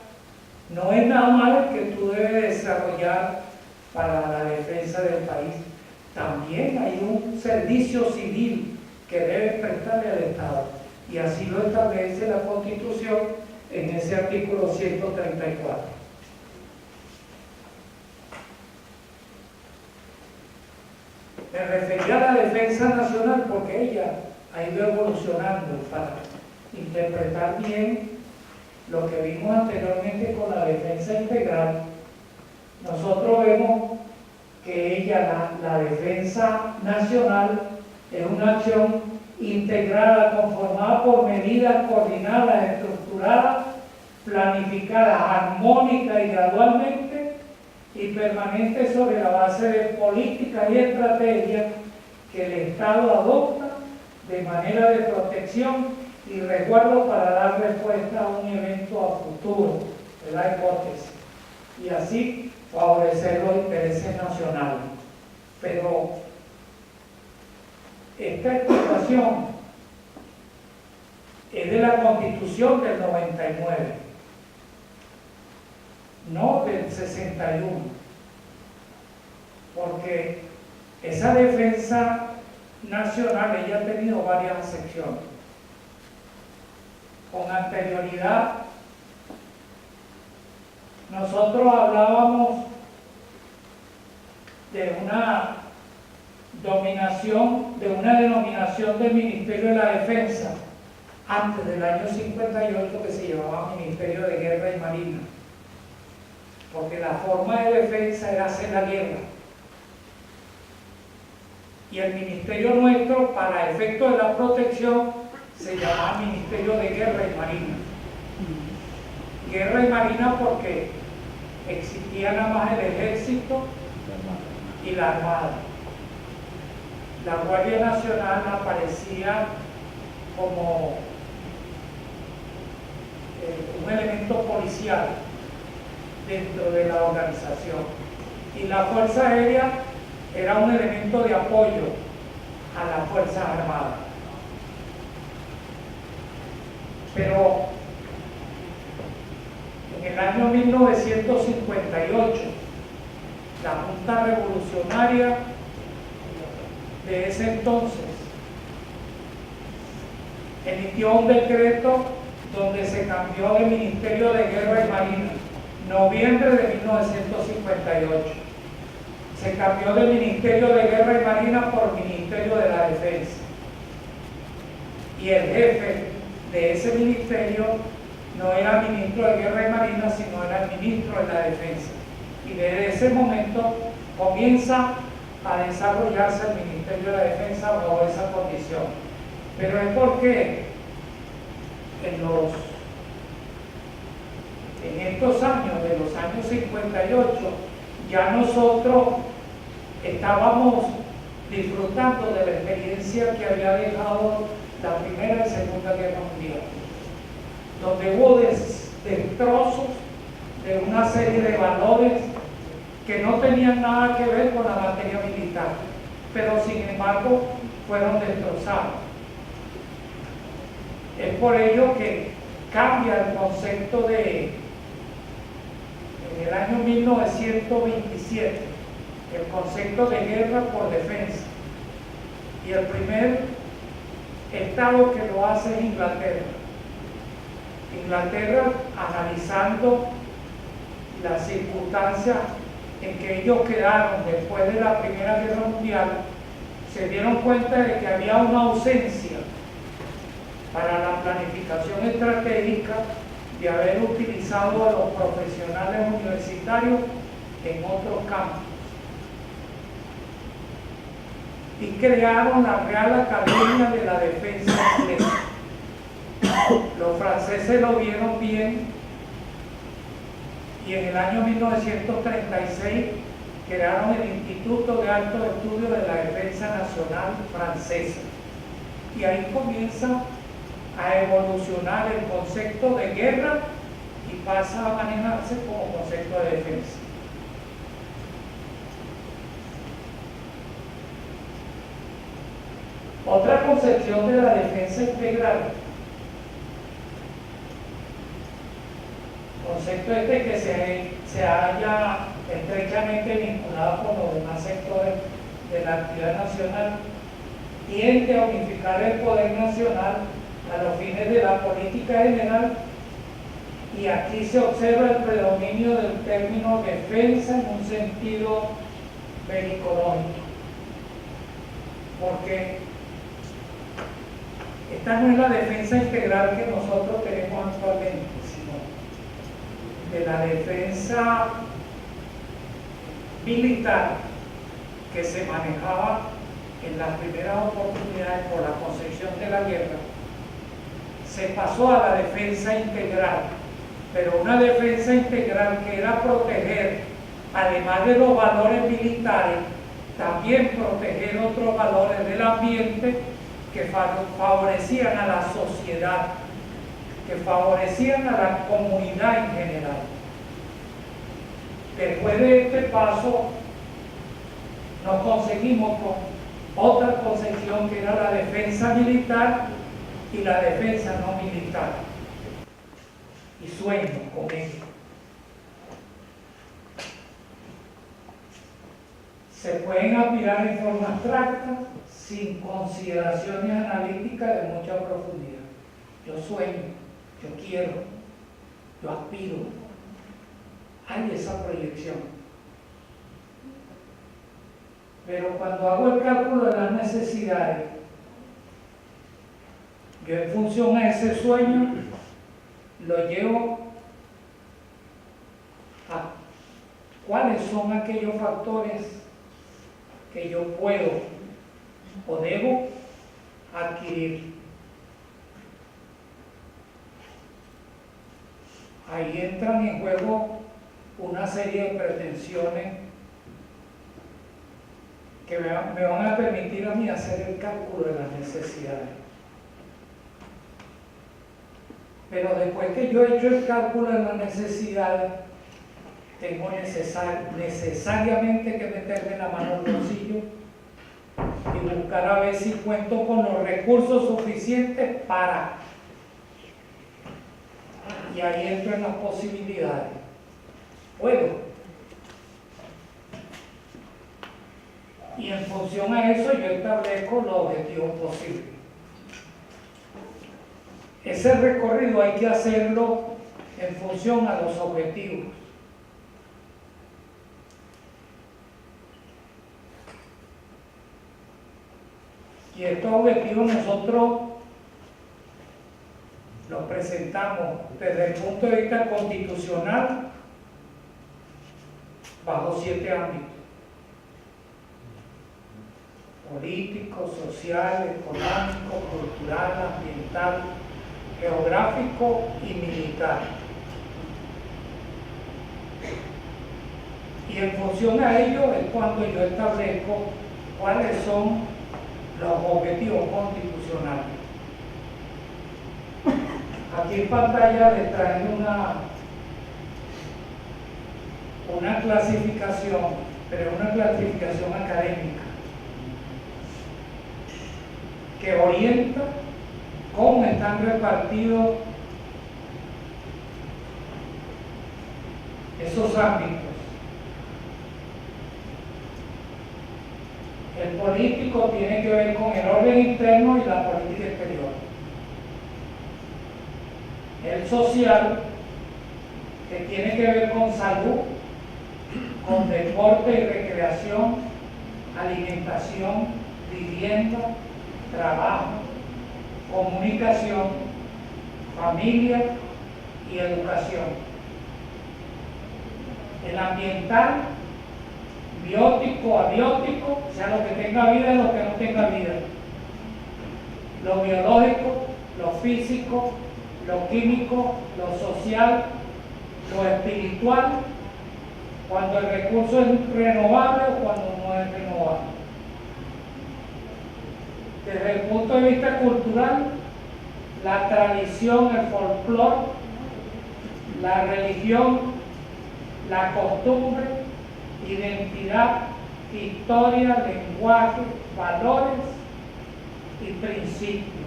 no es nada más el que tú debes desarrollar para la defensa del país. También hay un servicio civil que debe prestarle al Estado. Y así lo establece la Constitución en ese artículo 134. Me refería a la defensa nacional porque ella ha ido evolucionando para interpretar bien lo que vimos anteriormente con la defensa integral. Nosotros vemos que ella, la defensa nacional, es una acción integrada, conformada por medidas coordinadas, estructuradas, planificadas, armónicas y gradualmente, y permanentes sobre la base de políticas y estrategias que el Estado adopta de manera de protección y resguardo para dar respuesta a un evento a futuro, de la hipótesis. y así favorecer los intereses nacionales. Pero esta explicación es de la Constitución del 99, no del 61, porque esa defensa nacional ella ha tenido varias acepciones. Con anterioridad, nosotros hablábamos de una denominación del Ministerio de la Defensa antes del año 58 que se llamaba Ministerio de Guerra y Marina, porque la forma de defensa era hacer la guerra. Y el ministerio nuestro, para efecto de la protección, se llamaba Ministerio de Guerra y Marina. Guerra y Marina porque existía nada más el ejército y la armada. La Guardia Nacional aparecía como un elemento policial dentro de la organización. Y la Fuerza Aérea era un elemento de apoyo a las Fuerzas Armadas. Pero en el año 1958, la Junta Revolucionaria de ese entonces emitió un decreto donde se cambió de Ministerio de Guerra y Marina, noviembre de 1958. Se cambió de Ministerio de Guerra y Marina por Ministerio de la Defensa. Y el jefe de ese ministerio no era ministro de Guerra y Marina, sino era el ministro de la Defensa. Y desde ese momento comienza a desarrollarse el Ministerio de la Defensa bajo esa condición. Pero es porque en estos años, de los años 58, ya nosotros estábamos disfrutando de la experiencia que había dejado la Primera y Segunda Guerra Mundial, donde hubo destrozos de una serie de valores que no tenían nada que ver con la materia militar, pero sin embargo fueron destrozados. Es por ello que cambia el concepto en el año 1927, el concepto de guerra por defensa. Y el primer estado que lo hace es Inglaterra. Inglaterra, analizando las circunstancias en que ellos quedaron después de la Primera Guerra Mundial, se dieron cuenta de que había una ausencia para la planificación estratégica de haber utilizado a los profesionales universitarios en otros campos. Y crearon la Real Academia de la Defensa Inglesa. Los franceses lo vieron bien y en el año 1936 crearon el Instituto de Altos Estudios de la Defensa Nacional Francesa. Y ahí comienza a evolucionar el concepto de guerra y pasa a manejarse como concepto de defensa. Otra concepción de la defensa integral, concepto que se haya estrechamente vinculado con los demás sectores de la actividad nacional, tiende a unificar el poder nacional a los fines de la política general, y aquí se observa el predominio del término defensa en un sentido belicológico, porque esta no es la defensa integral que nosotros tenemos actualmente, sino de la defensa militar que se manejaba en las primeras oportunidades por la concepción de la guerra. Se pasó a la defensa integral, pero una defensa integral que era proteger, además de los valores militares, también proteger otros valores del ambiente que favorecían a la sociedad, que favorecían a la comunidad en general. Después de este paso, nos conseguimos con otra concepción que era la defensa militar y la defensa no militar. Y sueño con ello. Se pueden aspirar en forma abstracta, sin consideraciones analíticas de mucha profundidad. Yo sueño, yo quiero, yo aspiro. Hay esa proyección. Pero cuando hago el cálculo de las necesidades, yo en función a ese sueño lo llevo a cuáles son aquellos factores que yo puedo o debo adquirir. Ahí entran en juego una serie de pretensiones que me van a permitir a mí hacer el cálculo de las necesidades. Pero después que yo he hecho el cálculo de las necesidades, tengo necesariamente que meterme la mano en el bolsillo y buscar a ver si cuento con los recursos suficientes para. Y ahí entro en las posibilidades. Puedo. Y en función a eso yo establezco los objetivos posibles. Ese recorrido hay que hacerlo en función a los objetivos. Y estos objetivos nosotros los presentamos desde el punto de vista constitucional bajo 7 ámbitos: político, social, económico, cultural, ambiental, geográfico y militar. Y en función a ello es cuando yo establezco cuáles son los objetivos constitucionales. Aquí en pantalla les traje una clasificación, pero una clasificación académica que orienta cómo están repartidos esos ámbitos. El político tiene que ver con el orden interno y la política exterior. El social, que tiene que ver con salud, con deporte y recreación, alimentación, vivienda, trabajo, comunicación, familia y educación. El ambiental, biótico, abiótico, o sea, lo que tenga vida y lo que no tenga vida. Lo biológico, lo físico, lo químico, lo social, lo espiritual, cuando el recurso es renovable o cuando no es renovable. Desde el punto de vista cultural, la tradición, el folclore, la religión, la costumbre, identidad, historia, lenguaje, valores y principios.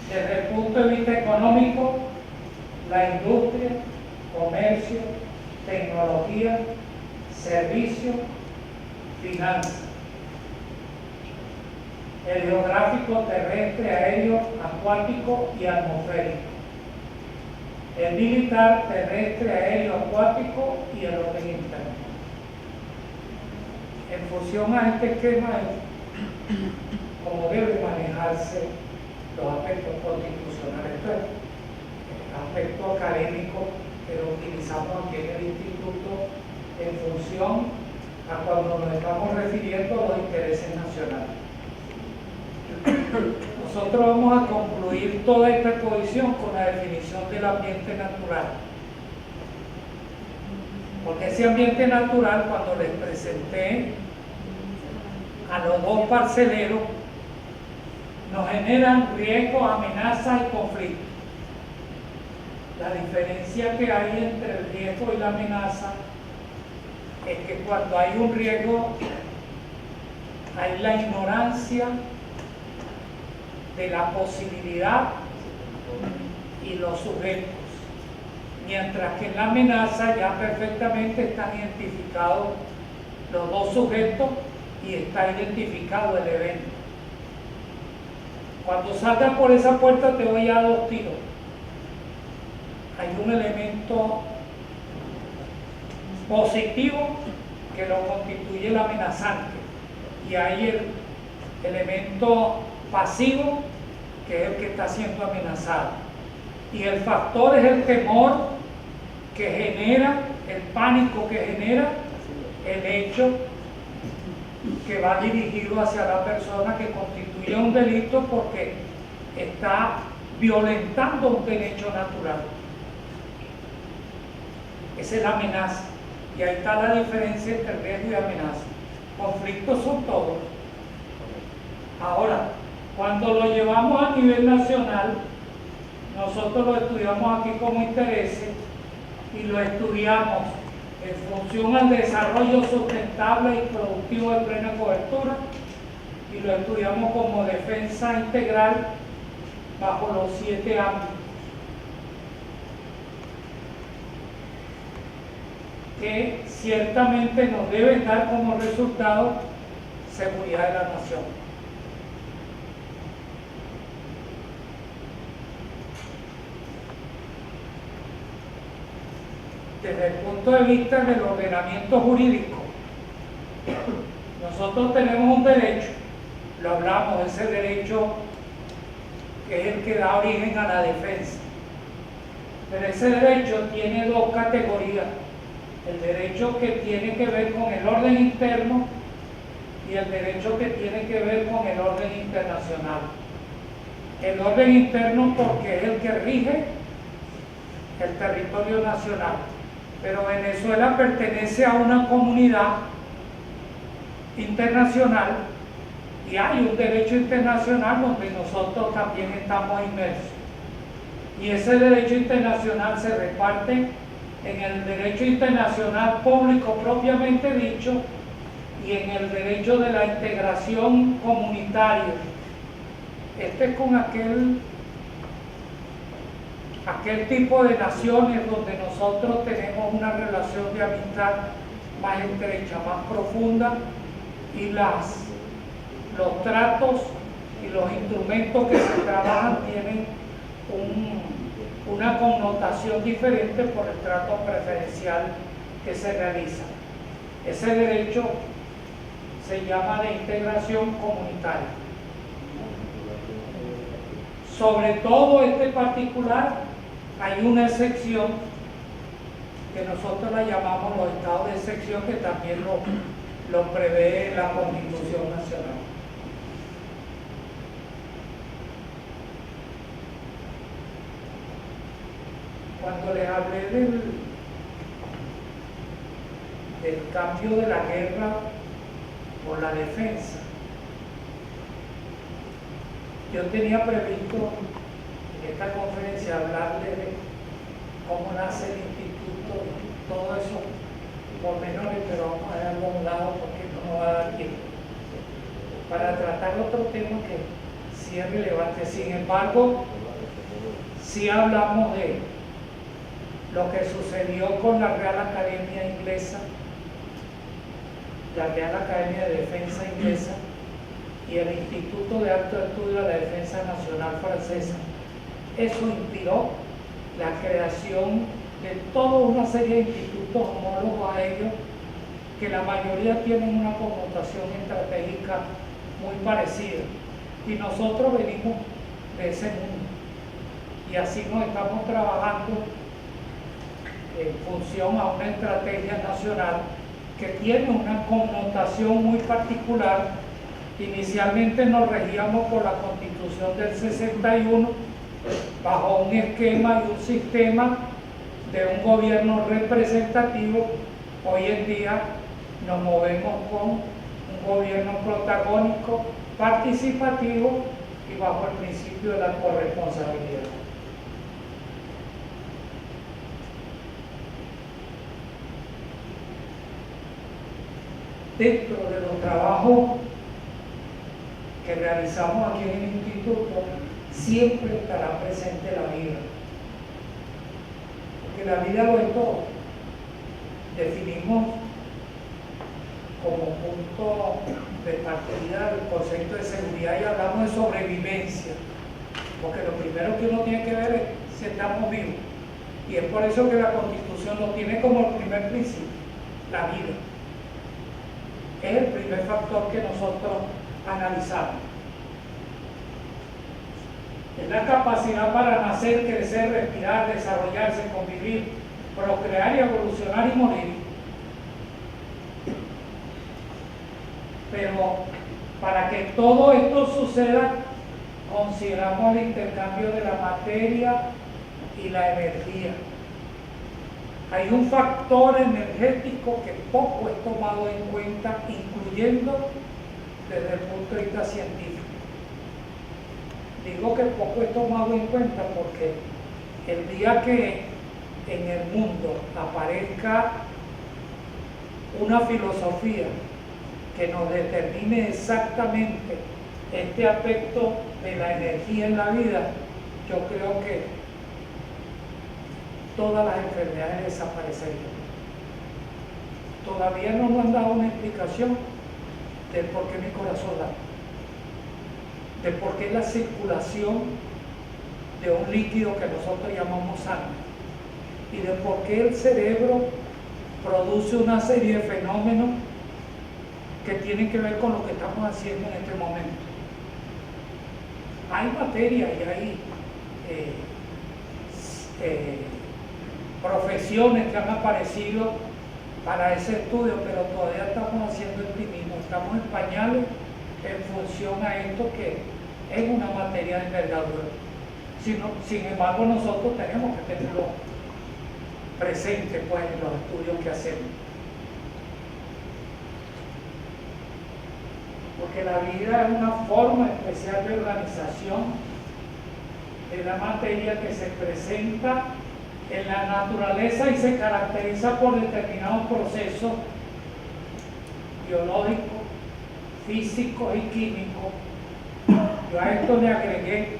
Desde el punto de vista económico, la industria, comercio, tecnología, servicio, finanzas. El geográfico, terrestre, aéreo, acuático y atmosférico. El militar, terrestre, aéreo, acuático y el orden interno. En función a este esquema es como debe manejarse los aspectos constitucionales. Esto es aspecto académico que lo utilizamos aquí en el instituto en función a cuando nos estamos refiriendo a los intereses nacionales. Nosotros vamos a concluir toda esta exposición con la definición del ambiente natural. Porque ese ambiente natural, cuando les presenté a los dos parceleros, nos generan riesgos, amenazas y conflictos. La diferencia que hay entre el riesgo y la amenaza es que cuando hay un riesgo hay la ignorancia de la posibilidad y los sujetos, mientras que en la amenaza ya perfectamente están identificados los dos sujetos y está identificado el evento. Cuando salgas por esa puerta te voy a dar 2 tiros. Hay un elemento positivo que lo constituye el amenazante y hay el elemento pasivo que es el que está siendo amenazado, y el factor es el temor que genera, el pánico que genera el hecho que va dirigido hacia la persona, que constituye un delito porque está violentando un derecho natural. Esa es la amenaza, y ahí está la diferencia entre riesgo y amenaza. Conflictos son todos. Ahora, cuando lo llevamos a nivel nacional, nosotros lo estudiamos aquí como intereses y lo estudiamos en función al desarrollo sustentable y productivo de plena cobertura, y lo estudiamos como defensa integral bajo los 7 ámbitos que ciertamente nos deben dar como resultado seguridad de la nación. Desde el punto de vista del ordenamiento jurídico, nosotros tenemos un derecho, lo hablamos, ese derecho que es el que da origen a la defensa, pero ese derecho tiene 2 categorías: el derecho que tiene que ver con el orden interno y el derecho que tiene que ver con el orden internacional. El orden interno porque es el que rige el territorio nacional, pero Venezuela pertenece a una comunidad internacional y hay un derecho internacional donde nosotros también estamos inmersos, y ese derecho internacional se reparte en el derecho internacional público propiamente dicho y en el derecho de la integración comunitaria. Este es con aquel tipo de naciones donde nosotros tenemos una relación de amistad más estrecha, más profunda, y los tratos y los instrumentos que se trabajan tienen una connotación diferente por el trato preferencial que se realiza. Ese derecho se llama de integración comunitaria. Sobre todo este particular hay una excepción que nosotros la llamamos los estados de excepción, que también lo prevé la Constitución Nacional. Cuando les hablé del cambio de la guerra por la defensa, yo tenía previsto en esta conferencia hablarles de cómo nace el instituto y todo eso pormenores, pero vamos a dejarlo a un lado porque no nos va a dar tiempo para tratar otro tema que sí es relevante. Sin embargo, sí hablamos de lo que sucedió con la Real Academia Inglesa, la Real Academia de Defensa Inglesa y el Instituto de Alto Estudio de la Defensa Nacional Francesa. Eso inspiró la creación de toda una serie de institutos homólogos a ellos, que la mayoría tienen una connotación estratégica muy parecida, y nosotros venimos de ese mundo y así nos estamos trabajando en función a una estrategia nacional que tiene una connotación muy particular. Inicialmente nos regíamos por la Constitución del 61 bajo un esquema y un sistema de un gobierno representativo. Hoy en día nos movemos con un gobierno protagónico, participativo y bajo el principio de la corresponsabilidad. dentro de los trabajos que realizamos aquí en el instituto, siempre estará presente la vida. Porque la vida lo es todo. Definimos como punto de partida el concepto de seguridad y hablamos de sobrevivencia. Porque lo primero que uno tiene que ver es si estamos vivos. Y es por eso que la Constitución lo tiene como el primer principio, la vida. Es el primer factor que nosotros analizamos. Es la capacidad para nacer, crecer, respirar, desarrollarse, convivir, procrear y evolucionar y morir. Pero para que todo esto suceda, consideramos el intercambio de la materia y la energía. Hay un factor energético que poco es tomado en cuenta, incluyendo desde el punto de vista científico. Digo que poco es tomado en cuenta porque el día que en el mundo aparezca una filosofía que nos determine exactamente este aspecto de la energía en la vida, yo creo que todas las enfermedades desaparecerían. Todavía no nos han dado una explicación de por qué mi corazón late, de por qué la circulación de un líquido que nosotros llamamos sangre y de por qué el cerebro produce una serie de fenómenos que tienen que ver con lo que estamos haciendo en este momento. Hay materia y hay profesiones que han aparecido para ese estudio, pero todavía estamos haciendo el mismo, estamos en pañales en función a esto que es una materia de envergadura. Sin embargo, nosotros tenemos que tenerlo presente pues, en los estudios que hacemos. Porque la vida es una forma especial de organización de la materia que se presenta en la naturaleza y se caracteriza por determinados procesos biológicos, físicos y químicos. Yo a esto le agregué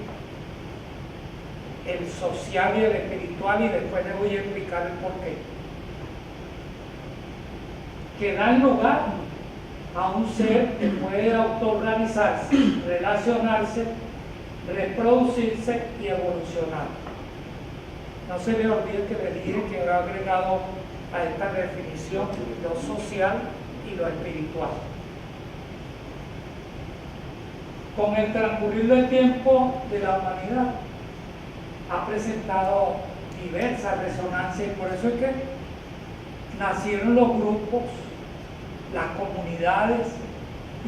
el social y el espiritual y después le voy a explicar el porqué. Que dan lugar a un ser que puede autoorganizarse, relacionarse, reproducirse y evolucionar. No se le olvide que le dije que había agregado a esta definición lo social y lo espiritual. Con el transcurrir del tiempo de la humanidad ha presentado diversas resonancias y por eso es que nacieron los grupos, las comunidades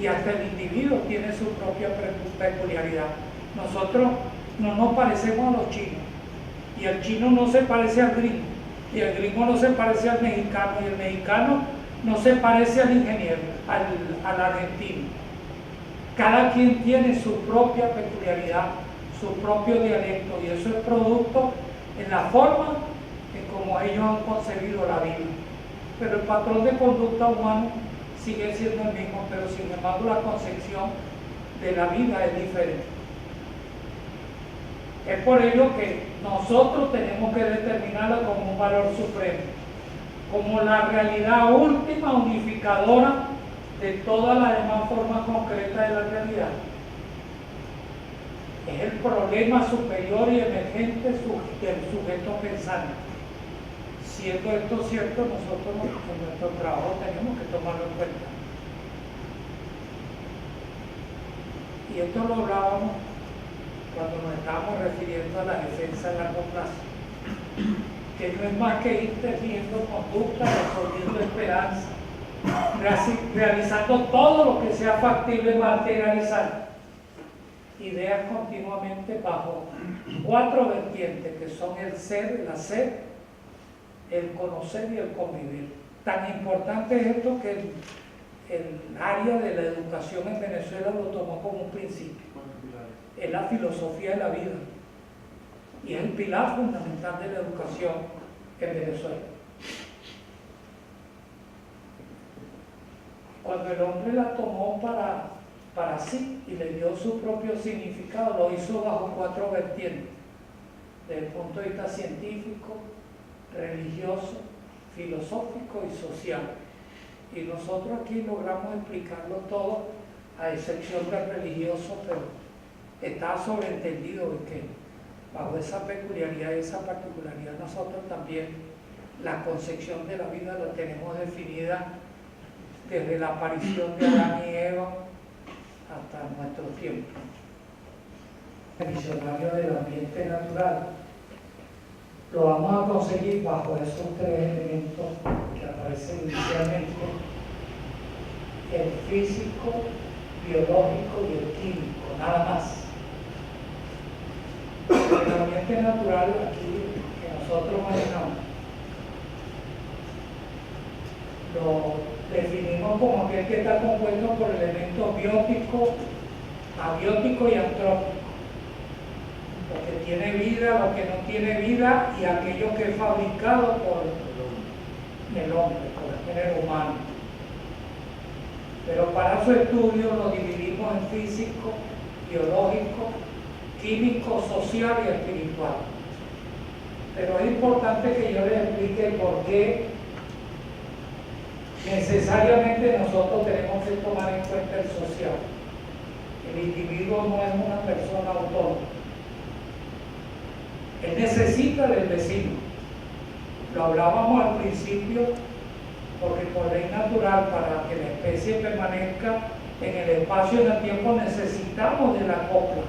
y hasta el individuo tiene su propia peculiaridad. Nosotros no nos parecemos a los chinos y el chino no se parece al gringo y el gringo no se parece al mexicano y el mexicano no se parece al ingeniero, al argentino. Cada quien tiene su propia peculiaridad, su propio dialecto y eso es producto en la forma en como ellos han concebido la vida. Pero el patrón de conducta humano sigue siendo el mismo, pero sin embargo la concepción de la vida es diferente. Es por ello que nosotros tenemos que determinarla como un valor supremo, como la realidad última unificadora de todas las demás formas concretas de la realidad. Es el problema superior y emergente del sujeto pensante. Siendo esto cierto, nosotros en nuestro trabajo tenemos que tomarlo en cuenta. Y esto lo hablábamos cuando nos estábamos refiriendo a la defensa a largo plazo, que no es más que ir tejiendo conducta, resolviendo esperanza, realizando todo lo que sea factible materializar ideas continuamente bajo 4 vertientes que son el ser, el hacer, el conocer y el convivir. Tan importante es esto que el área de la educación en Venezuela lo tomó como un principio. Es la filosofía de la vida y es el pilar fundamental de la educación en Venezuela. cuando el hombre la tomó para sí y le dio su propio significado, lo hizo bajo 4 vertientes, desde el punto de vista científico, religioso, filosófico y social. Y nosotros aquí logramos explicarlo todo, a excepción del religioso, pero está sobreentendido de que bajo esa peculiaridad y esa particularidad nosotros también la concepción de la vida la tenemos definida desde la aparición de Adán y Eva hasta nuestro tiempo. El diccionario del ambiente natural lo vamos a conseguir bajo esos 3 elementos que aparecen inicialmente: el físico, biológico y el químico, nada más. El ambiente natural aquí que nosotros manejamos lo definimos como aquel que está compuesto por elementos bióticos, abióticos y antrópicos. Lo que tiene vida, lo que no tiene vida y aquello que es fabricado por el hombre, por el género humano. Pero para su estudio lo dividimos en físico, biológico, químico, social y espiritual. Pero es importante que yo les explique por qué necesariamente nosotros tenemos que tomar en cuenta el social. El individuo no es una persona autónoma. Él necesita del vecino. Lo hablábamos al principio, porque por ley natural, para que la especie permanezca en el espacio y en el tiempo, necesitamos de la copla.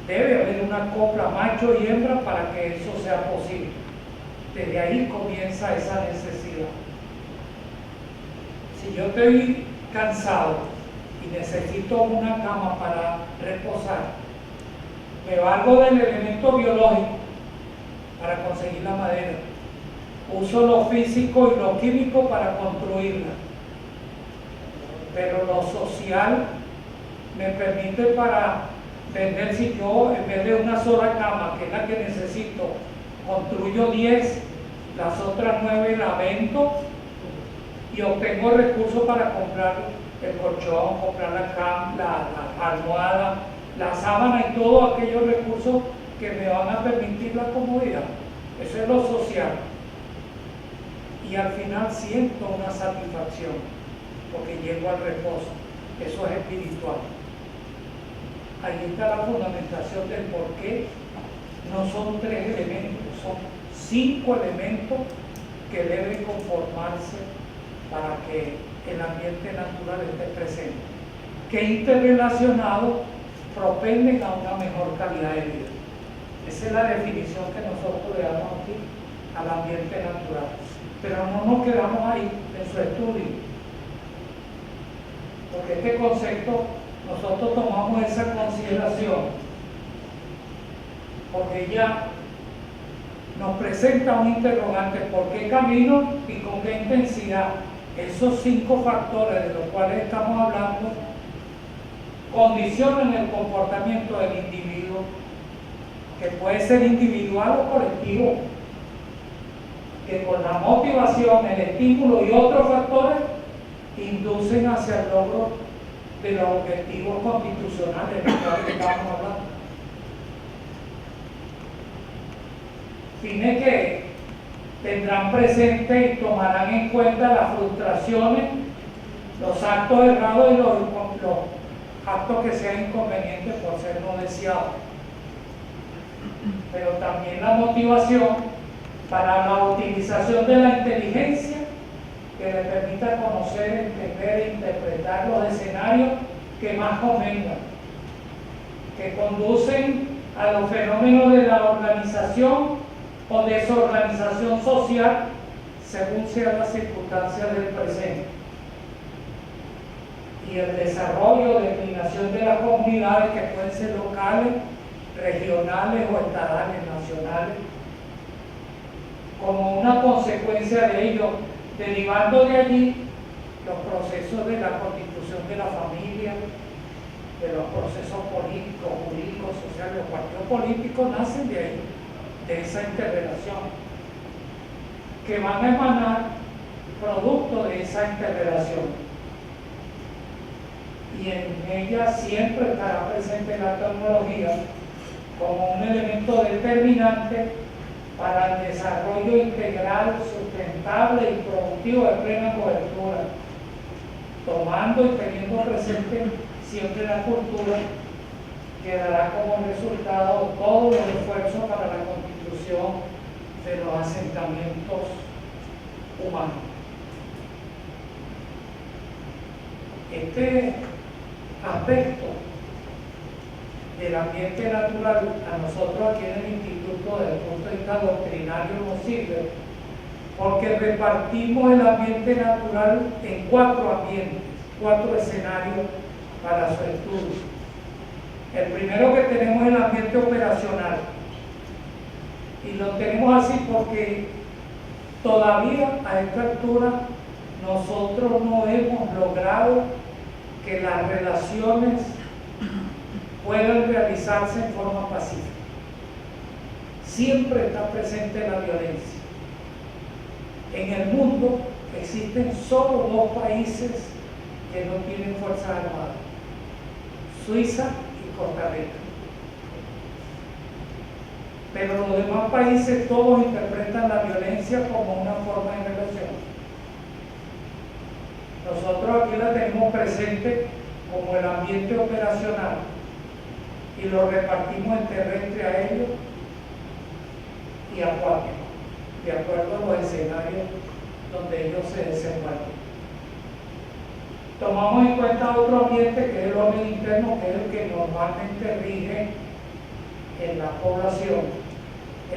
Debe haber una copla macho y hembra para que eso sea posible. Desde ahí comienza esa necesidad. Si yo estoy cansado y necesito una cama para reposar, me valgo del elemento biológico para conseguir la madera. Uso lo físico y lo químico para construirla. Pero lo social me permite para vender, si yo en vez de una sola cama, que es la que necesito, construyo 10, las otras 9 las vendo y obtengo recursos para comprar el colchón, comprar la cama, la almohada, la sábana y todos aquellos recursos que me van a permitir la comodidad. Eso es lo social. Y al final siento una satisfacción porque llego al reposo. Eso es espiritual. Ahí está la fundamentación del por qué no son 3 elementos, son 5 elementos que deben conformarse para que el ambiente natural esté presente, que interrelacionados propenden a una mejor calidad de vida. Esa es la definición que nosotros le damos aquí al ambiente natural. Pero no nos quedamos ahí en su estudio, porque este concepto nosotros tomamos esa consideración porque ella nos presenta un interrogante: ¿por qué camino y con qué intensidad? Esos 5 factores de los cuales estamos hablando condicionan el comportamiento del individuo, que puede ser individual o colectivo, que con la motivación, el estímulo y otros factores inducen hacia el logro de los objetivos constitucionales de los cuales estamos hablando. Fines que tendrán presente y tomarán en cuenta las frustraciones, los actos errados y los actos que sean inconvenientes por ser no deseados. Pero también la motivación para la utilización de la inteligencia que le permita conocer, entender e interpretar los escenarios que más convengan, que conducen a los fenómenos de la organización o desorganización social según sean las circunstancias del presente, y el desarrollo, declinación de las comunidades que pueden ser locales, regionales o estatales, nacionales, como una consecuencia de ello, derivando de allí los procesos de la constitución de la familia, de los procesos políticos, jurídicos, sociales. Los partidos políticos nacen de ahí, de esa interrelación, que van a emanar producto de esa interrelación. Y en ella siempre estará presente la tecnología como un elemento determinante para el desarrollo integral, sustentable y productivo de plena cobertura, tomando y teniendo presente siempre la cultura que dará como resultado todo el esfuerzo para la constitución de los asentamientos humanos. Este aspecto del ambiente natural a nosotros aquí en el instituto desde el punto de vista doctrinario nos sirve porque repartimos el ambiente natural en 4 ambientes, 4 escenarios para su estudio. El primero que tenemos es el ambiente operacional y lo tenemos así porque todavía a esta altura nosotros no hemos logrado que las relaciones puedan realizarse en forma pacífica. Siempre está presente la violencia. En el mundo existen solo 2 países que no tienen fuerzas armadas: Suiza y Costa Rica. Pero los demás países todos interpretan la violencia como una forma de relación. Nosotros aquí la tenemos presente como el ambiente operacional y lo repartimos en terrestre aéreo y acuático, de acuerdo a los escenarios donde ellos se desenvuelven. Tomamos en cuenta otro ambiente que es el orden interno, que es el que normalmente rige en la población,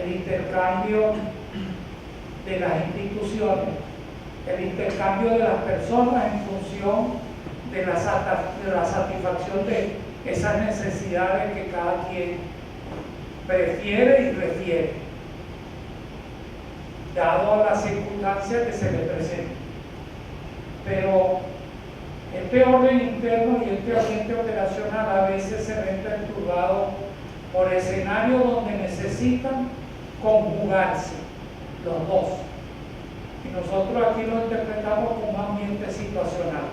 el intercambio de las instituciones, el intercambio de las personas en función de la satisfacción de esas necesidades que cada quien prefiere y refiere, dado a las circunstancias que se le presentan. Pero este orden interno y este ambiente operacional a veces se ven perturbados por escenarios donde necesitan conjugarse los dos. Y nosotros aquí lo interpretamos como un ambiente situacional,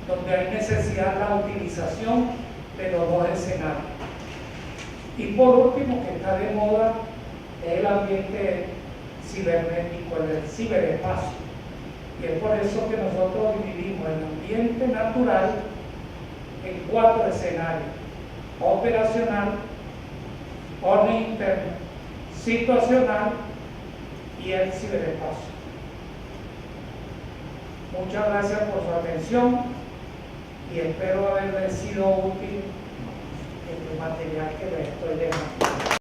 donde hay necesidad de la utilización de los 2 escenarios. Y por último, que está de moda, es el ambiente cibernético, el ciberespacio. Y es por eso que nosotros dividimos el ambiente natural en 4 escenarios: operacional, orden interno, situacional y el ciberespacio. Muchas gracias por su atención y espero haberles sido útil el material que les estoy dejando.